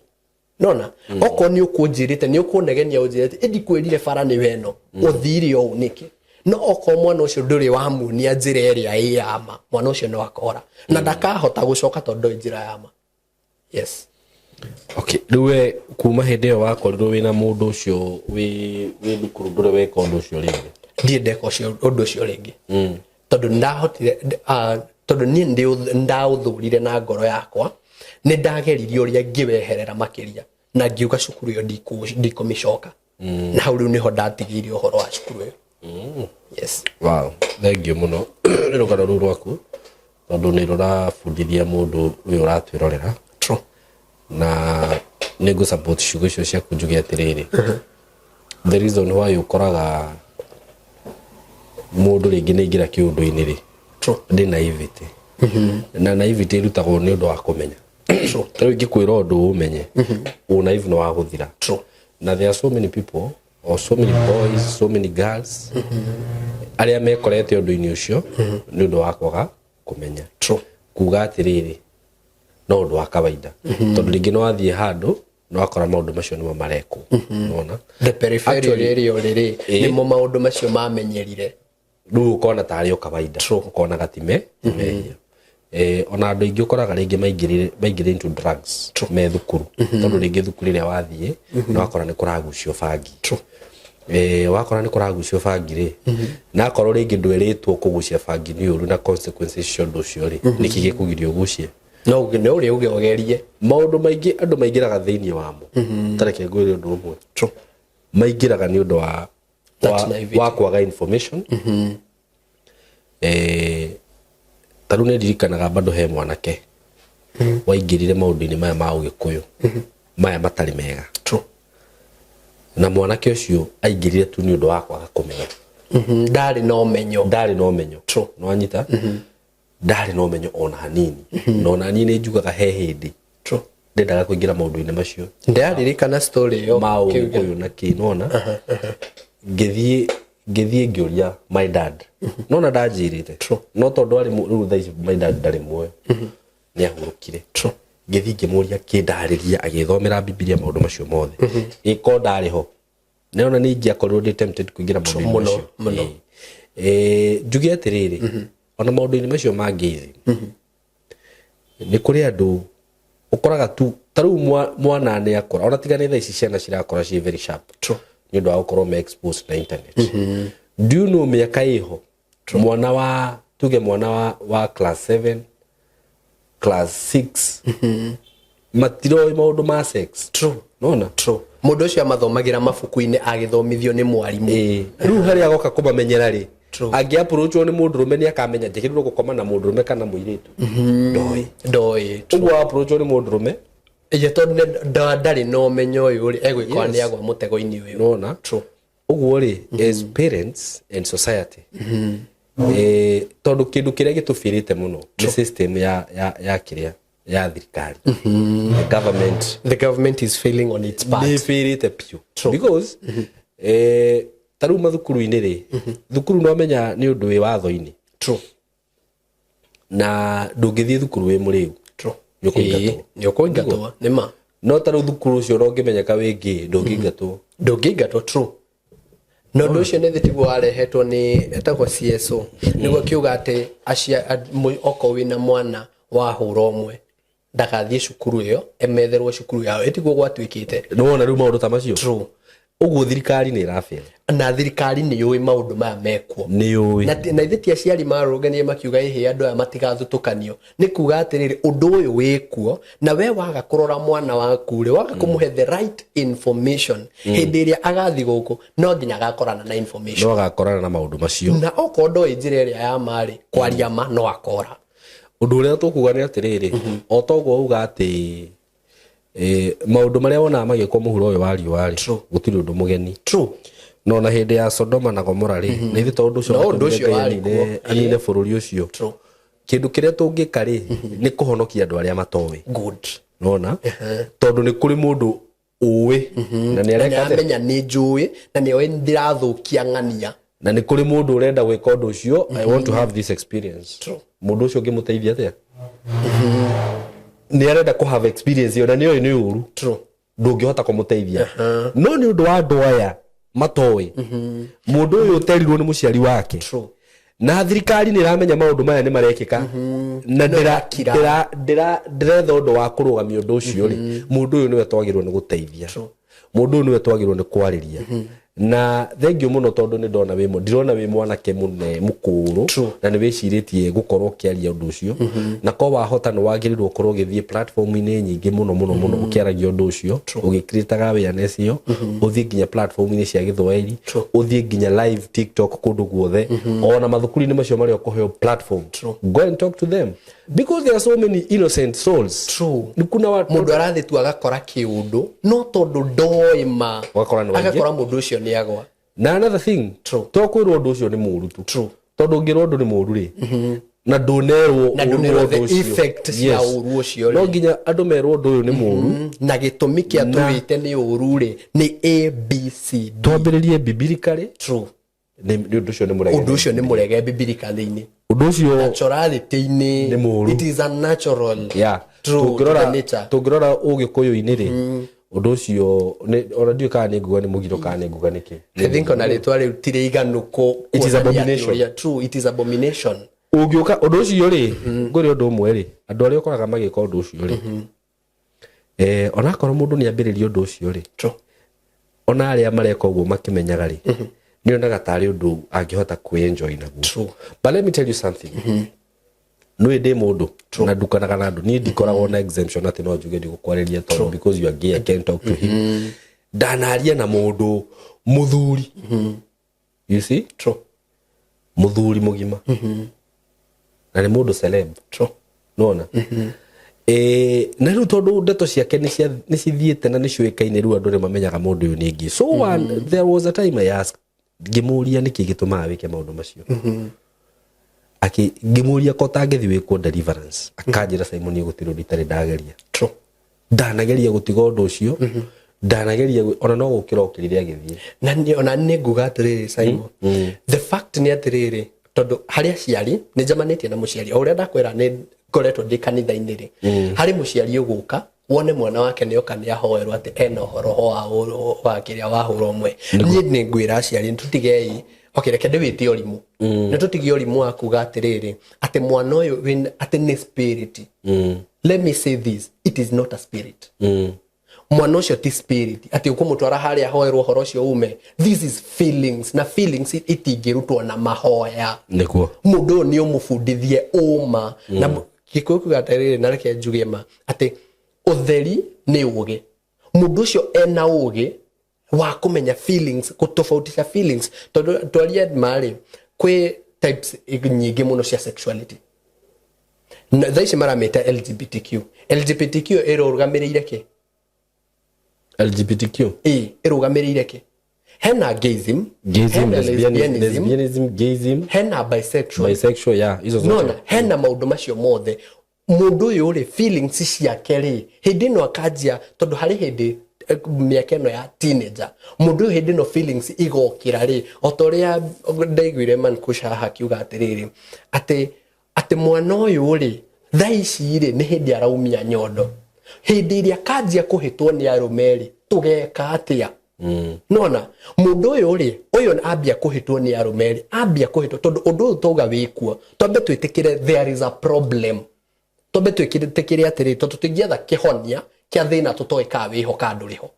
nona oko ni ukunjirite ni ukunegenia unjirite edi kwirire bara ni weno uthiri o uniki no oko mwana ucio nduri wa munia njira iria iyama mwana ucio no akora na ndakahota gucoka tondu njira yama yes okay riwe kuma hende yo wakorirwo wina mundu ucio wi thukuru ndure weka undu ucio ringi ndie ndeka undu ucio ringi tondu ndahotire tondu ni ndauthurire na ngoro yakwa ni ndageririe uria ngiweherera makiria na ngiuga cukuru yo ndikomicoka na hau riu niho ndatigire uhoro wa cukuru yo yes wow thank you muno rugano ru rwaku tondu ni rurabundithia mundu uyu uratwirorera true na nego support shugo cio cia kunjugia atiriri the reason why ukoraga mundu ringi ni ngira kiundu-ini ri true ndi naivety na naivety rutagwo ni undu wa kumenya true tero ngikwira undu umenye una even wa guthira true na there are so many people or so many boys so many girls aria mekorete undu-ini ucio ni undu wa kwaga kumenya true kuga atiriri no undu wa kawaida tondu ringi no athie handu no akora maundu macio nimo mareko nona the peripheral area riri nimo maundu macio mamenyerire riu ukona tari o kawaida ukona gatime ona andu ingi ukoraga ringi maingire into drugs me thukuru tondu ringi thukuru ria wathie no akora ni kuragucio bangi wakora ni kuragucio bangi ri na akora ringi ndweritwo kugucia bangi ni uru na consequences cio ndu cio ri niki gikugirio gucie no uri ugeogerie maundu maingi andu maingiraga thiini wamo tareke ngwire undu umwe true maingiraga ni undu wa kwaga information taru ne dirikanaga bado he mwanake waingirire maundu-ini maya ma ugikuyu maya matari mega true na mwanake ucio aingirire tu ni undu wa kwaga kumenya ndari no menyo true no anyita ndari no menyo ona hanini no na nini njugaga he hindi true ndendaga kuingira maundu-ini macio ndaririkana story yo ma ugikuyu na kinona ngithie ngioria my dad nona ndanjirite no tondu ari riu thaici my dad ndari muoyo ni ahurukire ngithie ngimuria kindariria agithomera bibilia maundu macio mothe iko ndari ho nona ni ngiakorirwo ndi tempted kuingira maundu macio njuge atiriri ona maundu-ini macio mangithi ni kuri andu ukoraga tu taru mwana ni akora ona tigane thaici ciana cirakora ci very sharp ni ndo akorwo me exposed na internet do you know miaka iho mwana wa tuge mwana wa class 7 class 6 matiro maundu ma sex nona mundu ucio amathomagira mabuku-ini agithomithio ni mwarimu riu hari agoka kumamenyera ri angi approachwo ni mundu rume ni akamenya njikirirwo gukoma na mundu rume kana muiritu ndoi uguo approachwo ni mundu rume ije tondu ndari no menyo uyu ri egwikwa ni agwa mutego-ini uyu nona uguo ri as parents and society tondu kindu kiria gitufirite muno ni system ya kiria ya thirikari the government is failing on its part ni firite pio because taru mathukuru-ini ri thukuru no menya ni undu wi watho-ini na ndungithie thukuru wi muriu ni ukuingatwo ni ma no taru thukuru ucio no ngimenyeka wingi ndungiingatwo true no ndu ucio ni thitibu warehetwo ni etagwo CSO niguo kiuga ati oko wina mwana wa hura umwe ndagathie cukuru iyo emetherwo cukuru yao etiguo gwatuikite nona riu maundu ta macio true uguo thirikari ni irafia na thirikari ni yoi maundu maya mekwo ni yoi na ithiti aciari maruganie makiuga ihe andu aya matigathutukanio ni kuga atiriri undu uyu wikuo na we waga kurora mwana waku ri waga kumuhe the right information hindi iria agathi guku no nginya agakorana na information no agakorana na maundu macio na okondo njira iria ya mari kwaria ma no akora undu uria tukuga ni atiriri o toguo uga ati maundu maria wona magikwo muhuro uyu wari gutiri undu mugeni no na hindi ya Sodoma na Gomora ri na ithu tondu ucio anine bururi ucio kindu kiria tungika ri ni kuhonokia andu aria matowe good nona tondu ni kuri mundu uwi na ni areka amenya ni njui na ni oe ndirathukia ng'ania na ni kuri mundu urenda gwika undu ucio I want to have this experience mundu ucio ngimuteithia atia ni arenda ku have experience yo na ni oy ni uru ndungihota kumuteithia no ni undu wa andu aya matowe mundu uyu uterirwo ni muciari wake na thirikari ni ramenya maundu maya ni marekika na ndiretha undu wa kurugamia undu ucio ri mundu uyu niwe twagirwo ni guteithia mundu uyu niwe twagirwo ni kwariria na thengio muno tondu ni ndona wimo ndirona wi mwanake mune mukuru na ni wiciritie gukorwo kiaria undu ucio na ko wahota no wagirirwo korwo githie platform-ini nyingi muno ukiaragia undu ucio ugikiritaga awareness iyo uthie nginya platform-ini cia Githwairi uthie nginya live TikTok kundu guothe ona mathukuru-ini macio mari okuheo platform go and talk to them because there are so many innocent souls ni kuna mundu arathi tu agakora kiundu no tondu ndoima agakora mundu ucio ni agwa na another thing to kwirwo undu ucio ni muru tu tondu ngirwo undu ni muru ri na ndunerwo the effect ya uru ucio no nginya andu merwo undu uyu ni muru na gitumi kia tuite ni uru ri ni ABC twambiririe biblically ni undu ucio ni murege biblically-ini undu ucio naturality-ini it is a natural tungirora ugikuyu-ini ri undu ucio ona ndio kana ni nguga ni mugiro kana ni nguga niki I think ona ritwa riu tire iganu ko it is abomination it is abomination ugiuka undu ucio ri nguri undu umwe ri andu aria ukoraga magika undu ucio ri ona korwo mundu ni ambiririe undu ucio ri ona aria mareka uguo makimenyaga ri ni onaga tari undu angihota ku enjoy naguo but let me tell you something no ndi mundu na ndukanaga na andu ni ndikoragwo na exemption ati no njuge ndigukwareria tondu because you are gay I can't talk to him ndanaria na mundu muthuri you see true muthuri mugima na ni mundu celeb true nona na riu tondu ndeto ciake ni cithiete na ni ciuikaine riu andu mamenyaga mundu uyu ni ngi so there was a time I asked ngimuria niki gitumaga wike maundu macio ngimuria ko tangithi wiko deliverance akanjira Simon gutiro ritari ndageria true ndanageria gutiga undu ucio ndanageria ona no gukira okirire agithie na ni nguga atiriri Simon the fact ni atiriri tondu haria ciari ni njamanitie na muciari uria ndakwira ni ngoretwo ndi kanitha-ini ri hari muciari uguka wone mwana wake ni oka ni ahoerwo ati ena horo wa kiria wahura umwe ni ngwira aciari ntutigei reke ndĩwĩte ũrimũ nĩ tũtige ũrimũ wa kuga atĩrĩrĩ atĩ mwana ũyũ atĩ nĩ spirit let me say this it is not a spirit mwana ũcio ti spirit atĩ ũkũmũtwara harĩa ahoerwo ũhoro ũcio ume this is feelings na feelings itingĩrutwo na mahoya nĩguo mũndũ ũyũ nĩ ũmũbundithie ũma na Gĩkũyũ kuga atĩrĩrĩ na reke njuge ma atĩ ũtheri nĩ ũgĩ mũndũ ũcio ena ũgĩ wa kumenya feelings kutofautisha feelings twaria mari kwi types nyingi muno cia sexuality na thaici marameta LGBTQ irugamiriire ki LGBTQ irugamiriire ki hena gayism lesbianism gayism hena bisexual yeah hizo zote no hena maundu macio mothe mundu uyu ri feelings ciake ri hindi no akajia tondu hari hindi miaka ino ya teenager mundu hindi no feelings igokira ri otoria ndaiguire man kusha hakiuga atiriri ati mwana uyu ri thaici ri ni hindi araumia nyondo hindi iria kanjia kuhitwo ni arumeri tugeka atia nona mundu uyu ri uyu ambia kuhitwo ni arumeri ambia kuhitwo tondu undu tuga wikuo twambe twitikire there is a problem twambe twitikire atiri tondu tingietha kihonia kia thina tutoika wiho kanduriho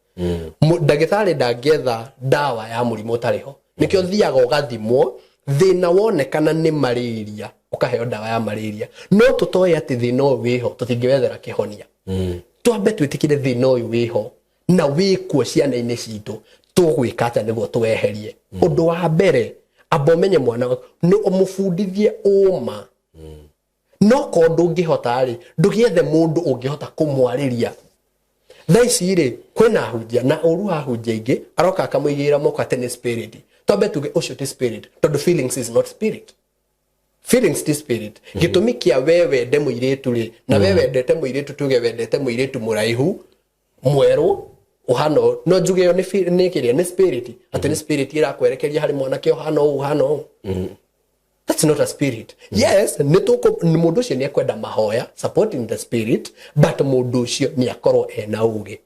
ndagithari ndangetha dawa ya murimu tariho nikio thiaga ugathimwo thina wonekana ni malaria ukaheo dawa ya malaria no tutoe ati thina wiho tutingewethera kihonia twambe twitikire thina uyu wiho na wikuo ciana-ini citu tugwika ata niguo tweherie undu wa mbere abomenye mwana ni umufundithie uma no ko ndungihota ri ndugiethe mundu ungihota kumwariria thaici ri kwina hunjia na uruha hunjia ingi aroka akamuigira moko ati ni spirit tobe tuge ucio ti spirit tondu feelings is not spirit feelings ti spirit gitumi kia wewe nde muiretu ri na wewe ndete muiretu tuge wendete muiretu muraihu mweru uhano no njuge yo ni kiria ni spirit ati ni spirit ira kwerekeria hari mwana kio hano that's not a spirit yes ni mundu cio ni akwenda mahoya supporting the spirit but mundu cio ni akorwo ena uge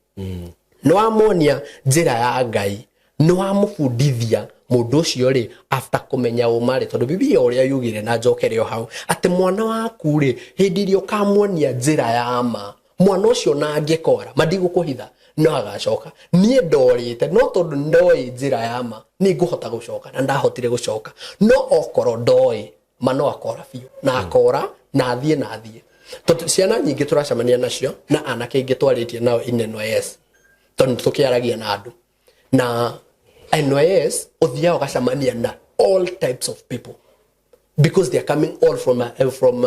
no amonia njira ya Ngai no amufundithia mundu cio ri after kumenya umari tondu biblia uria yugire na njokere yo hau ati mwana waku ri hindi rio kamuonia njira ya ma mwana ucio na angikora madigũkũhitha no agacoka nie ndorite no tondu ndoi njira ya ma ni nguhota gucoka na ndahotire gucoka no okoro ndoi mano akora biũ na akora na thie tondu ciana nyingi turacamania nacio na anake ingi twaritie nao NYS tondu tukiaragia na andu na NYS uthia ugacamania na all types of people because they are coming all from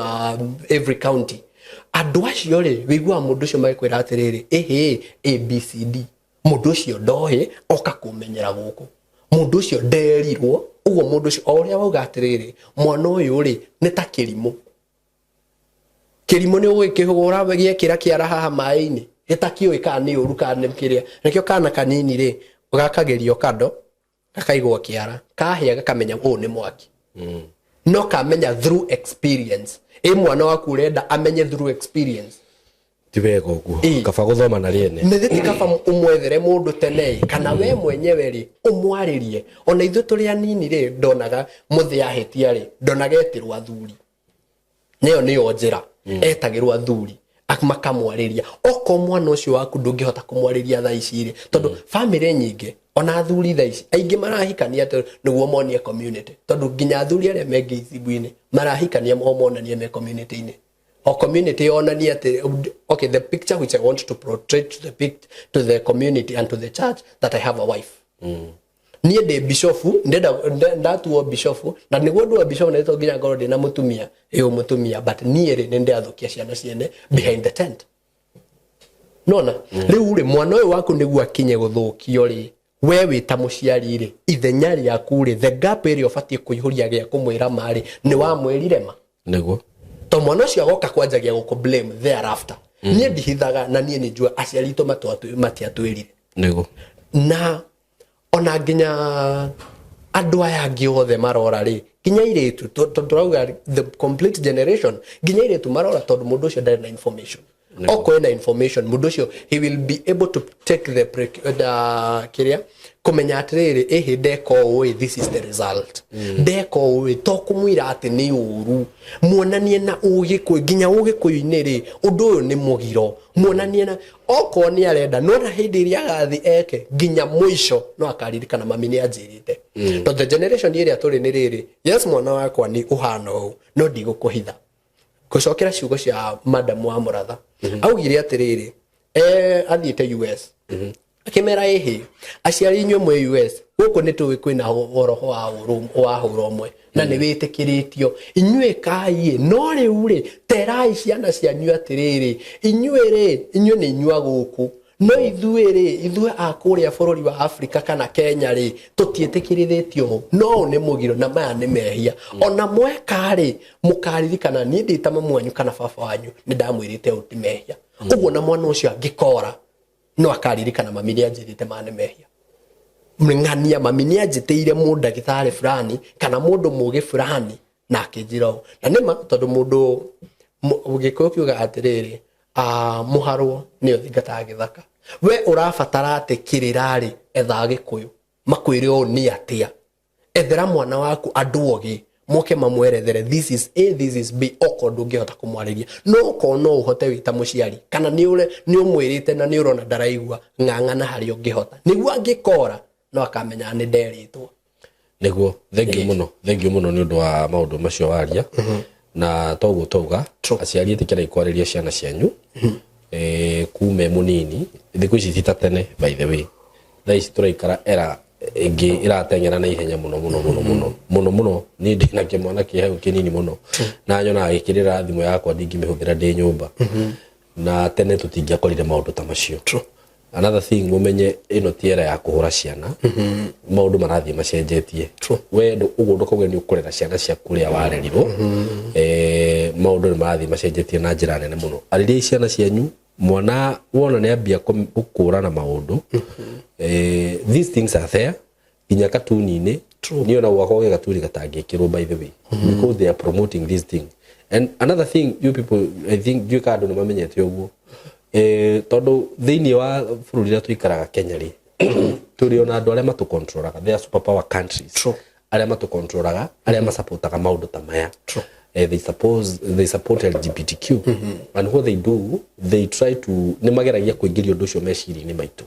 every county andu acio ri wigua mundu cio magikwira atiriri ABCD mundu cio ndohi oka kumenyera guku mundu cio nderirwo ugo mundu cio oria wauga atiriri mwana uyu ri ni ta kirimo ni ugikihura giekira kiara haha mai-ini gitakioi kana ni uru kana kiria nikio kana kanini ri ugakagerio kado gakaigwo kiara kahia gakamenya u ni mwaki no kamenya through experience mwana waku urenda amenye through experience tiwega uguo kaba guthoma na riene nithiti kaba umwethere mundu tene kana we mwenyewe ri umwaririe ona ithu turi anini ri ndonaga muthia hitia ri ndonaga etirwa athuri niyo njira etagirwa athuri makamwarĩria oko mwana ũcio waku ndũngĩhota kũmwarĩria thaa ici tondũ family nyingĩ ona athuri thaa ici aingĩ marahikania nĩguo monie community tondũ nginya athuri arĩa mengĩ icibu-inĩ marahikania monanie me community-inĩ o community onania ati okay the picture which I want to portray to the community and to the church that I have a wife niĩ ndĩ bishofu ndatuo bishofu na nĩguo ndũa bishofu na ĩto nginya ngorwo ndĩna mũtumia mũtumia but niĩ rĩ nĩ ndĩathũkia ciana ciene behind the tent nona rĩu rĩ mwana ũyũ waku nĩguo akinye gũthũkio rĩ we wĩ ta mũciari rĩ ithenya rĩaku rĩ the gap ĩrĩa ũbatiĩ kũihũria gĩa kũmwĩra marĩ nĩ wamwĩrire ma nĩguo to mwana ũcio agoka kwanjagia gũkũ blame thereafter niĩ ndihithaga na niĩ nĩnjua aciari aitũ matiatwĩrire nĩguo na ona nginya andũ aya angĩ othe marora rĩ nginya iretu tũrauga the complete generation nginya iretu marora tondũ mũndũ ũcio ndarĩ na information oko ena information mũndũ ũcio he will be able to take the kiria kumenya atirĩrĩ ehe ndeka ũĩ this is the result ndeka ũĩ to kũmwĩra atĩ nĩ ũru muonanie na ũgĩkũyũ nginya ũgĩkũyũ-inĩ rĩ ũndũ ũyũ nĩ mũgiro muonanie na oko nĩ arenda no na hĩndĩ ĩrĩa agathi eke nginya mũico no akaririkana mami nĩ anjĩrĩte to the generation ĩrĩa tũrĩ nĩ rĩrĩ yes mwana wakwa nĩ ũhana ũũ no ndigũkũhitha gũcokera ciugo cia madam wa Mũratha augire atirĩrĩ athiĩte US akimera ehe aciari inyuĩ mwe US gũkũ nĩ tũĩ kwĩna oroho wa hũra ũmwe na nĩ wĩtĩkĩrĩtio inyuĩ kai no rĩu rĩ terai ciana cianyu atirĩrĩ inyuĩ nĩ inyua gũkũ no ithuĩ akũrĩa bũrũri wa Afrika kana Kenya rĩ tũtiĩtĩkĩrithĩtio no nĩ mũgiro na maya nĩ mehia ona mweka rĩ mũkaririkana niĩ ndĩta mamwanyu kana baba wanyu nĩ ndamwĩrĩte ũti mehia ũguo na mwana ũcio angĩkora no akaririkana mami nĩ anjĩrĩte mane mehia ng'ania mami nĩ anjĩtĩire mũndagĩtarĩ fulani kana mũndũ mũgĩ fulani na akĩnjĩra ũũ na nĩma tondũ mũndũ ũgĩkũyũ kiuga atĩrĩrĩ muharwo nĩ ũthingataga gĩthaka we ũrabatara atĩ kĩrĩrarĩ etha gĩkũyũ makwĩre ũũ nĩ atĩa ethera mwana waku andũ ogĩ moke mamwerethere this is A this is B oko ndũngĩhota kũmwarĩria no ko no ũhote wĩta mũciari kana nĩ ũmwĩrĩte na nĩ ũrona ndaraigua ng'ang'ana harĩa ũngĩhota nĩguo angĩkora no akamenya nĩ nderĩtwo nĩguo thengiũ mũno nĩ ũndũ wa maũndũ macio waria na toguo tauga aciari ĩtĩkĩrai kwarĩria ciana cianyu kume mũnini thikũ ici titatene by the way thaa ici tũraikara era ĩngĩ ĩrateng'era na ihenya mũno niĩ ndĩna kĩmwana kĩhau kĩnini mũno na nyonaga gĩkĩrĩra thimũ yakwa ndingĩmĩhũthĩra ndĩ nyũmba na tene tũtingĩakorire maũndũ ta macio another thing mumenye ĩno ti era ya kũhũra ciana maũndũ marathiĩ macenjetie we ũguo ndũkauge nĩ ũkũrera ciana ciaku ũrĩa warerirwo maũndũ nĩ marathiĩ macenjetie na njĩra nene mũno arĩria ciana cianyu mwana wona nĩ ambia gũkũrana maũndũ these things are there nginya katuni-inĩ niĩ ona gwakwa gĩ gatuni gatangĩkĩrwo by the way because they are promoting this thing and another thing you people I think ndiũĩ andũ nĩ mamenyete ũguo tondũ thĩinĩ wa bũrũri ũrĩa tũikaraga Kenya rĩ tũrĩ ona andũ arĩa matũcontrolaga they are super power countries arĩa matũcontrolaga arĩa masupportaga maũndũ ta maya they support LGBTQ and what they do they try to nĩ mageragia kũingĩria ũndũ ũcio meciria-inĩ maitũ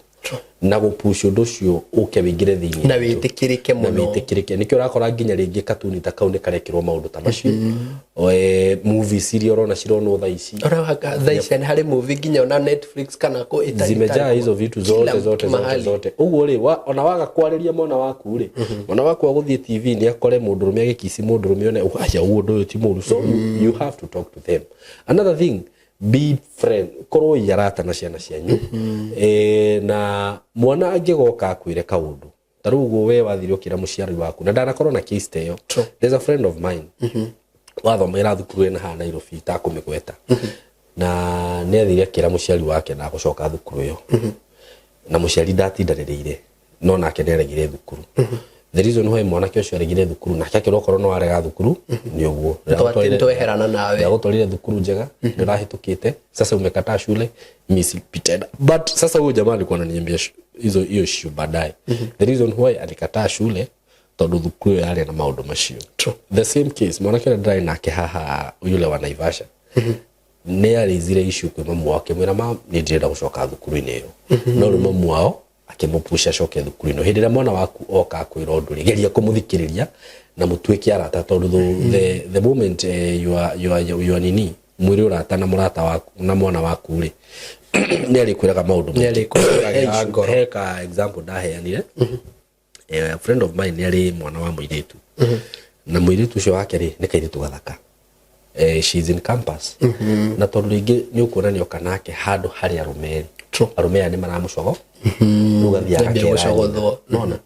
na gũpush ũndũ ũcio ũke wĩingĩre thĩinĩ na wĩtĩkĩrĩke mũno nĩkĩo ũrakora nginya rĩngĩ katuni ta kau nĩ karekĩrwo maũndũ ta macio movies iria ũrona cironwo thaa ici nĩ harĩ movie nginya ona Netflix kana zimejaa hizo vitu zote ũguo rĩ ona waga kwarĩria mwana waku rĩ mwana waku agũthiĩ TV nĩ akore mũndũrũme agĩkici mũndũrũme one aja ũndũ ũyũ ti mũru so you have to talk to them another thing be friend korwo yarata na ciana cianyu na mwana angĩgoka akwĩre kaũndũ tarĩu ũguo we wathire ũkĩra mũciari waku na ndanakorwo na case ta ĩyo there's a friend of mine wathomera thukuru ĩna haha Nairobi itakũmĩgweta na nĩ athire akĩra mũciari wake na gũcoka thukuru ĩyo na mũciari ndatindanĩrĩire no nake nĩ aregire thukuru the reason why mwanake ũcio aregire thukuru nake akĩrokorwo no arega thukuru nĩ ũguo tweherana nawe agũtwarire thukuru njega nĩ ũrahĩtũkĩte sasa umekataa shule Miss Peter but sasa huyo jamaa alikuwa ananiambia hizo hiyo issue baadaye the reason why alikataa shule tondũ thukuru yarĩ na maũndũ macio the same case mwanake ndai nake haha yule wa Naivasha nä arĩzire issue kwĩ mamu wake mwĩra ma nĩ ndĩrenda gũcoka thukuru-inĩ ĩyo no rĩu mamu wao akĩmũpusha acoke thukuru-inĩ hĩndĩ ĩrĩa mwana waku oka kwĩra ũndũ rĩ geria kũmũthikĩrĩria na mũtuĩke arata tondũ the moment you are nini mwĩrĩ ũrata na mũrata waku na mwana waku rĩ nĩ arĩkwĩraga maũndũ nĩ heka example ndaheanire a friend of mine nĩ arĩ mwana wa mũirĩtu na mũirĩtu ũcio wake rĩ nĩ kairĩtu gathaka she's in campus na tondũ rĩngĩ nĩ ũkuona nĩ oka nake handũ harĩ arũme aya nĩ maramũcogo rũgathiaga kera nona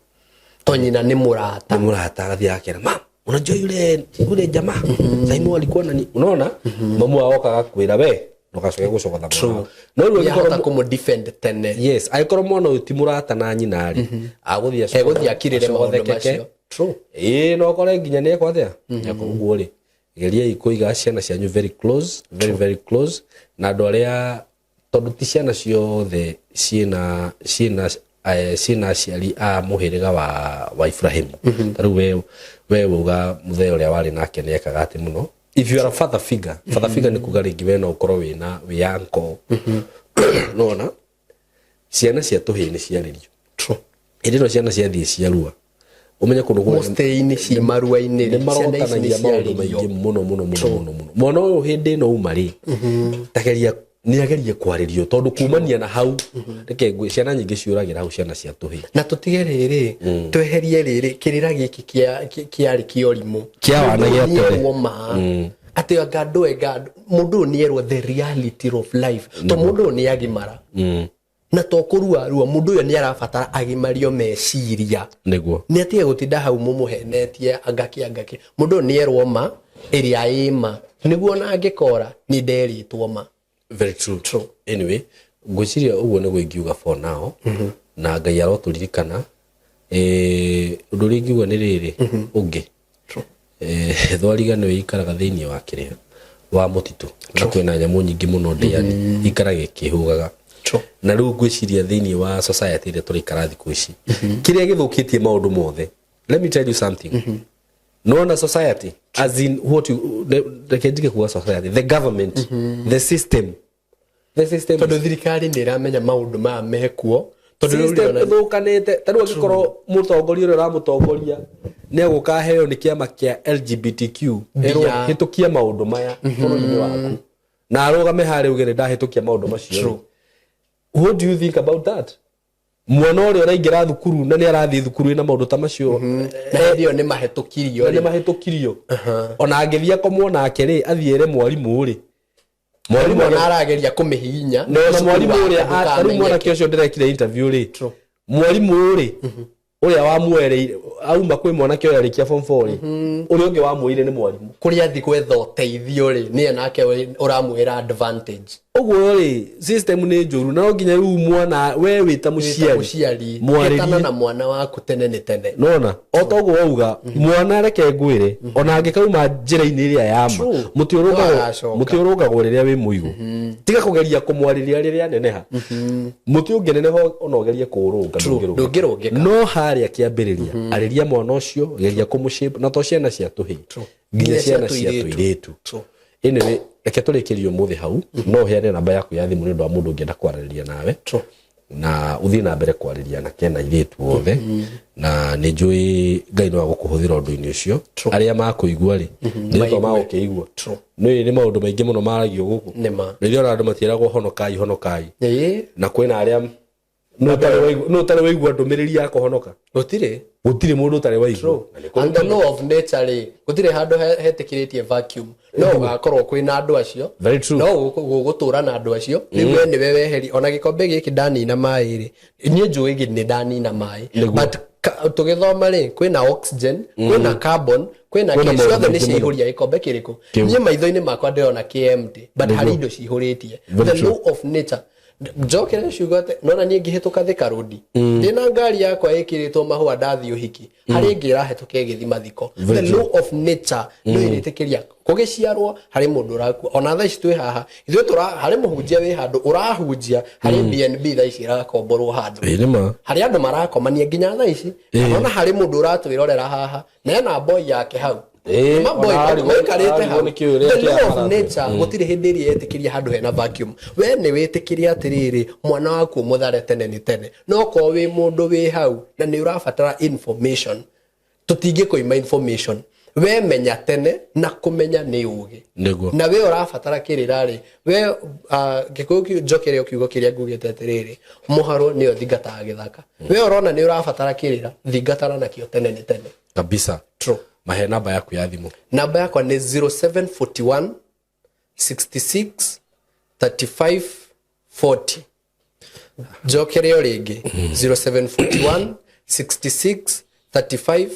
tonyina nĩ mũrata agathiaga kera ma unajua yule jamaa Simon alikuwa nani unaona mamu aoka kwĩra we ndokacoke gũcogotha mwana no rĩu angĩkorwo kũmũ defend tene yes angĩkorwo mwana ũyũ ti mũrata na nyina rĩ agũthiĩ akirĩre maũndũ macio no kore nginya nĩ ekwo atĩa ũguo rĩ geria kũiga ciana cianyu very close na andũ arĩa tondũ ti ciana ciothe ciĩna aciari a mũhĩrĩga wa Ibrahimu tarĩu we uga mũthee ũrĩa warĩ nake nĩ ekaga atĩ mũno if you are a father figure nĩ kuga rĩngĩ we no ũkorwo wĩ uncle nona ciana cia tũhĩĩ nĩ ciarĩrio hĩndĩ ĩno ciana ciathiĩ ciarua umenye kũndũ mostly-inĩ ci marua-inĩ nĩ marotanagia maũndũ maingĩ mũno mwana ũyũ hĩndĩ ĩno uma rĩ tageria nĩ agerie kwarĩrio tondũ kumania na hau reke ciana nyingĩ ciũragĩra hau ciana cia tũhĩĩ na tũtige rĩrĩ tweherie rĩrĩ kĩrĩra gĩkĩ kĩarĩ kĩorimũ kĩa wana gĩa tene atĩ anga mũndũ ũyũ nĩerwo the reality of life to mũndũ ũyũ nĩ agimara na to kũruarua mũndũ ũyũ nĩ arabatara agimario meciria nĩguo nĩ atige gũtinda hau mũmũhenetie angaki mũndũ ũyũ nĩerwo ma ĩrĩa ĩma nĩguo ona angĩkora nĩ nderĩtwo ma very true anyway ngwĩciria ũguo nĩguo ingiuga for now na Ngai arotũririkana ũndũ ũrĩa ingiuga nĩ rĩrĩ ũngĩ thwariga nĩwe ikaraga thĩinĩ wa kĩrĩa wa mũtitũ na kwĩna nyamũ nyingĩ mũno ndĩani ikaraga ikĩhũgaga na rĩu ngwĩciria thĩinĩ wa society ĩrĩa tũraikara thikũ ici kĩrĩa gĩthũkĩtie maũndũ mothe let me tell you something no society as in what you the kuwa society the government the system tondũ thirikari nĩ iramenya maũndũ maya mekuo tondũ thũkanĩte tarĩu angĩkorwo mũtongoria ũrĩa ũramũtongoria nĩ egũka heo nĩ kĩama kĩa LGBTQ hĩtũkia maũndũ maya bũrũri-inĩ waku na arũgame harĩa uge nĩ ndahĩtũkia maũndũ macio what do you think about that mwana ũrĩa ũraingĩra thukuru na nĩ arathiĩ thukuru ĩna maũndũ ta macio na hĩndĩ ĩyo nĩ mahĩtũkirio ona angĩthiĩ akomwo nake rĩ athiĩre mwarimũ rĩ mwarimũ ona arageria kũmĩhihinya na mwarimũ ũrĩa tarĩu mwanake ũcio ndĩrekire interview rĩ mwarimũ rĩ ũrĩa wamuereire auma kwĩ mwanake ũrĩa arĩkia form 4 rĩ ũrĩa ũngĩ wamuoire nĩ mwarimũ kũrĩa athi gwetha ũteithio rĩ niĩ nake ũramwĩra advantage ũguo rĩ system nĩ njũru na no nginya rĩu mwana we wĩta mũciari mwarĩrie na mwana waku tene nĩ tene nona o ta ũguo wauga mwana reke ngwĩre ona angĩkauma njĩra-inĩ ĩrĩa yama mũtĩ ũrũngagwo rĩrĩa wĩ mũigũ tiga kũgeria kũmwarĩria rĩrĩa neneha mũtĩ ũngĩneneha ona ũgerie kũũrũnga ndũngĩrũngĩka no harĩa kĩambĩrĩria arĩria mwana ũcio geria kũmũshape na to ciana cia tũhĩĩ nginya ciana cia tũirĩtu anyway reke tũrĩkĩrie ũmũthĩ hau no heane namba yaku ya thimũ nĩ ũndũ wa mũndũ ũngĩenda kwaranĩria nawe na ũthiĩ na mbere kwarĩria anake na airĩtu othe na nĩ njũĩ Ngai no agũkũhũthĩra ũndũ-inĩ ũcio arĩa makũigua rĩ nĩtwa magũkĩigua nĩ maũndũ maingĩ mũno maragio gũkũ rĩrĩa ona andũ matieragwo honokai na kwĩna arĩa no ũtarĩ waigua ndũmĩrĩri ya kũhonoka gũtirĩ mũndũ ũtarĩ waigua and the law of nature rĩ gũtirĩ handũ hetĩkĩrĩtie vacuum no ũgakorwo kwĩna andũ acio no gũgũtũra na andũ acio rĩu we nĩwe weheri ona gĩkombe gĩkĩ ndanina maĩ rĩ niĩ njũĩ nĩ ndanina maĩ but tũgĩthoma rĩ kwĩna oxygen kwĩna carbon kwĩna kĩ ciothe nĩ ciihũria gĩkombe kĩrĩkũ niĩ maitho-inĩ makwa ndĩrona kĩ empty but harĩ indo cihũrĩtie the law of nature njokere ciugo atĩ nona niĩ ngĩhĩtũka Thika Road ndĩna ngari yakwa ĩkĩrĩtwo mahũa ndathiĩ ũhiki harĩ ĩngĩ ĩrahĩtũka ĩgĩthiĩ mathiko the law of nature nĩ ĩrĩtĩkĩria kũgĩciarwo harĩ mũndũ ũrakua ona thaa ici twĩ haha ithuĩ harĩ mũhunjia wĩ handũ ũrahunjia harĩ BNB thaa ici ĩrakomborwo handũ harĩ andũ marakomania nginya thaa ici ona harĩ mũndũ ũratwĩrorera haha na ena boy yake hau maikarite hau the law of nature gutire hindi iri yetikiria handu hena vacuum we ni witikiria atiriri mwana waku muthare tene ni tene no ko wi mundu wi hau na ni urabatara information tutingi koima information we menya tene na kumenya ni ugi na we urabatara kirirari we gikuki jokere ukiugo kiria ngugite atiriri muharo ni othingata githaka we urona ni urabatara kirira thingatana na kio tene ni tene kabisa true mahe namba yaku ya thimu namba yakwa ni 0741 66 35 40 jokere oringi 0741 66 35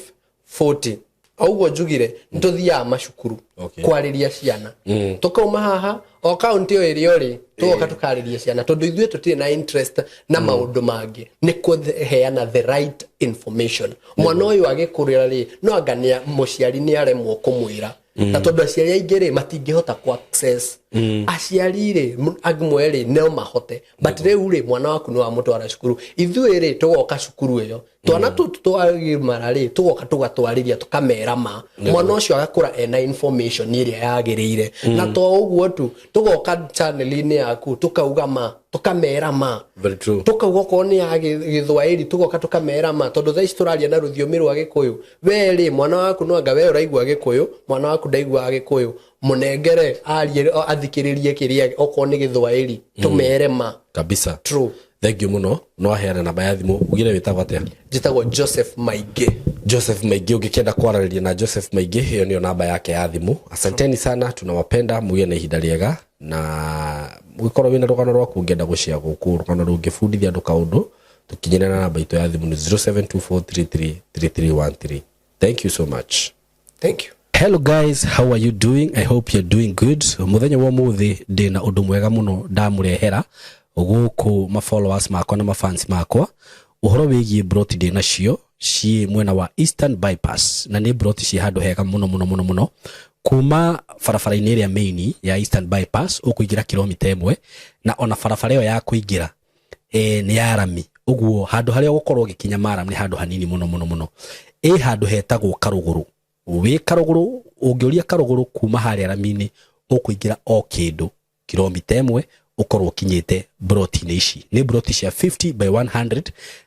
40 augo jugire ntuthia mashukuru kwariria ciana tukauma haha o county yo iri ori tuoka tukariria ciana tondu ithuĩ tutire na interest na maundu mangi ni kuheana the right information mwana uyu agikurira ri no angania muciari ni aremwo kumwira na tondu aciari aingi ri matingihota ku access aciari ri agimwe ri no mahote but riu ri mwana waku no amutwara cukuru ithuĩ ri tugoka cukuru iyo twana tutu twagimara ri tugoka tugatwariria tukamera ma mwana ucio agakura ena information iria yagirire na to uguo tu tugoka channel-ini yaku tukauga ma tukamera ma very true tukauga ko ni agithwairi tugoka tukamera ma tondu thaici turaria na ruthiomi rwa gikuyu we ri mwana waku no anga we uraigua gikuyu mwana waku ndaigua gikuyu munengere arie athikiririe kiria oko ni githwairi tumere ma kabisa true thank you muno no aheana namba ya thimu ugire witagwo atia jitagwo Joseph Maige ungikenda kwarariria na Joseph Maige hiyo ndio namba yake ya thimu asanteni sana tunawapenda mugie na ihinda riega na gwikorwo wina rugano rwa kungenda gucia guku rugano rungifundithia andu kaundu tukinyana na namba itu ya thimu ni 0724333313 thank you so much thank you hello guys how are you doing I hope you're doing good muthenya wa muthi ndina undu mwega muno ndamurehera guku ma followers makwa na ma fans makwa uhoro wigie broti ndina cio ci mwena wa Eastern Bypass na ni broti ci handu hega muno kuma farafara-ini ĩrĩa main ya Eastern Bypass ukuingira kilomita 1 na ona farafara ĩyo ya kuingira ni ya rami uguo handu haria gukorwo gikinya maram ni handu hanini muno handu hetagwo Karuguru wi Karuguru ungiuria Karuguru kuma haria rami-ini ukuingira o kindu kilomita 1 ukorwo kinyite broti ici ni broti cia 50 by 100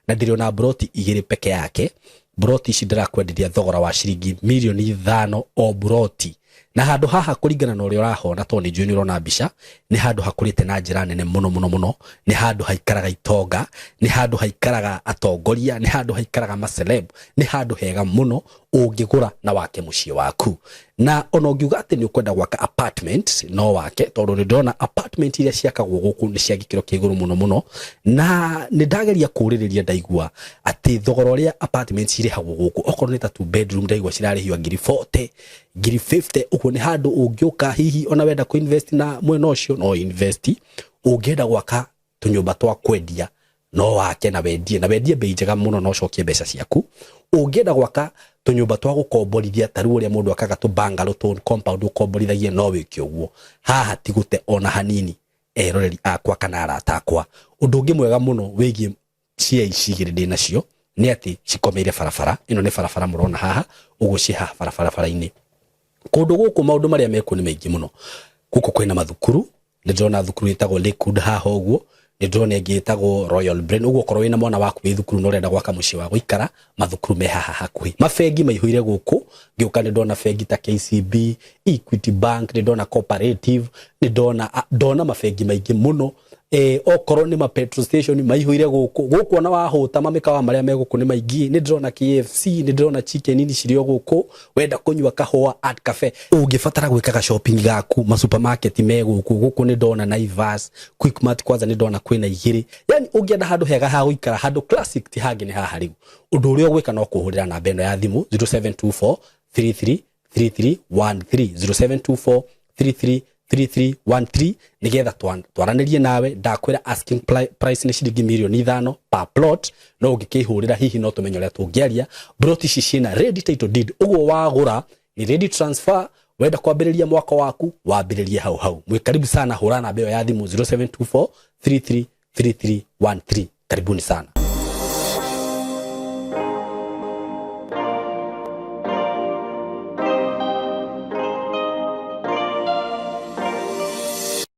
na ndiriona broti igiri peke yake broti ici ndirakwenderia thogora wa ciringi milioni 5 o broti na handu haha kuringana na uria urahona to ni juni urona mbica ni handu hakurite na njira nene muno ni handu haikaraga itonga ni handu haikaraga atongoria ni handu haikaraga maceleb ni handu hega muno ungigura na wake muciĩ waku na ona ungiuga ati ni ukwenda gwaka apartment no wake tondu ni ndona apartment iria ciakagwo guku ni cia gikiro kiguru muno na ni ndageria kuririria ndaigua ati thogora uria apartment irihagwo guku okorwo ni ta 2 bedroom ndaigua cirarihio ngiri 40 ngiri 50 uko ni handu ungiuka hihi ona wenda ku invest na mwena ucio no invest ungienda gwaka tunyumba twa kwendia no wake na wendie bei njega muno no cokie mbeca ciaku ungienda gwaka tunyumba twa gukomborithia taru uria mundu akaga tu bungalow to compound ukomborithagie no wiki uguo haha tigute ona hanini eroreri akwa kana arata akwa undu ungi mwega muno wigie cia icigire ndina cio ni ati cikomeire barabara ino ni barabara murona haha ugucie haha barabara-ini kundu guku maundu maria meku ni maingi muno guku kwina mathukuru ni ndona thukuru itagwo Lakewood haha uguo ni ndona ingi itagwo Royal Brain uguo korwo wina mwana waku wi thukuru no urenda gwaka muciĩ wa guikara mathukuru me haha hakuhi mafengi maihuire guku ngiuka ni ndona fengi ta KCB Equity Bank ni ndona Cooperative ni ndona mafengi maingi muno okorwo ni ma petrol station maihuire guku ona wahuta mamikawa maria me guku ni maingi ni ndona KFC ni ndona chicken nini cirio guku wenda kunywa kahua at cafe ungibatara gwikaga shopping gaku ma supermarket me guku ni ndona Naivas Quickmart kwanza ni ndona kwina igiri yani ungienda handu hega ha guikara handu classic ti hangi ni haha riu undu uria gwika no kuhurira na beno ya thimu 0724 333313 0724 3313 nigetha twaranirie nawe ndakwira asking price ni ciringi milioni 5 per plot no ungikihurira hihi no tumenyo ria tungiaria broti cicina ready title deed uguo wagura ni ready transfer wenda kwambiriria mwako waku wambiririe hau mwikaribu sana hurana beo ya thimu 0724 333313 karibuni sana.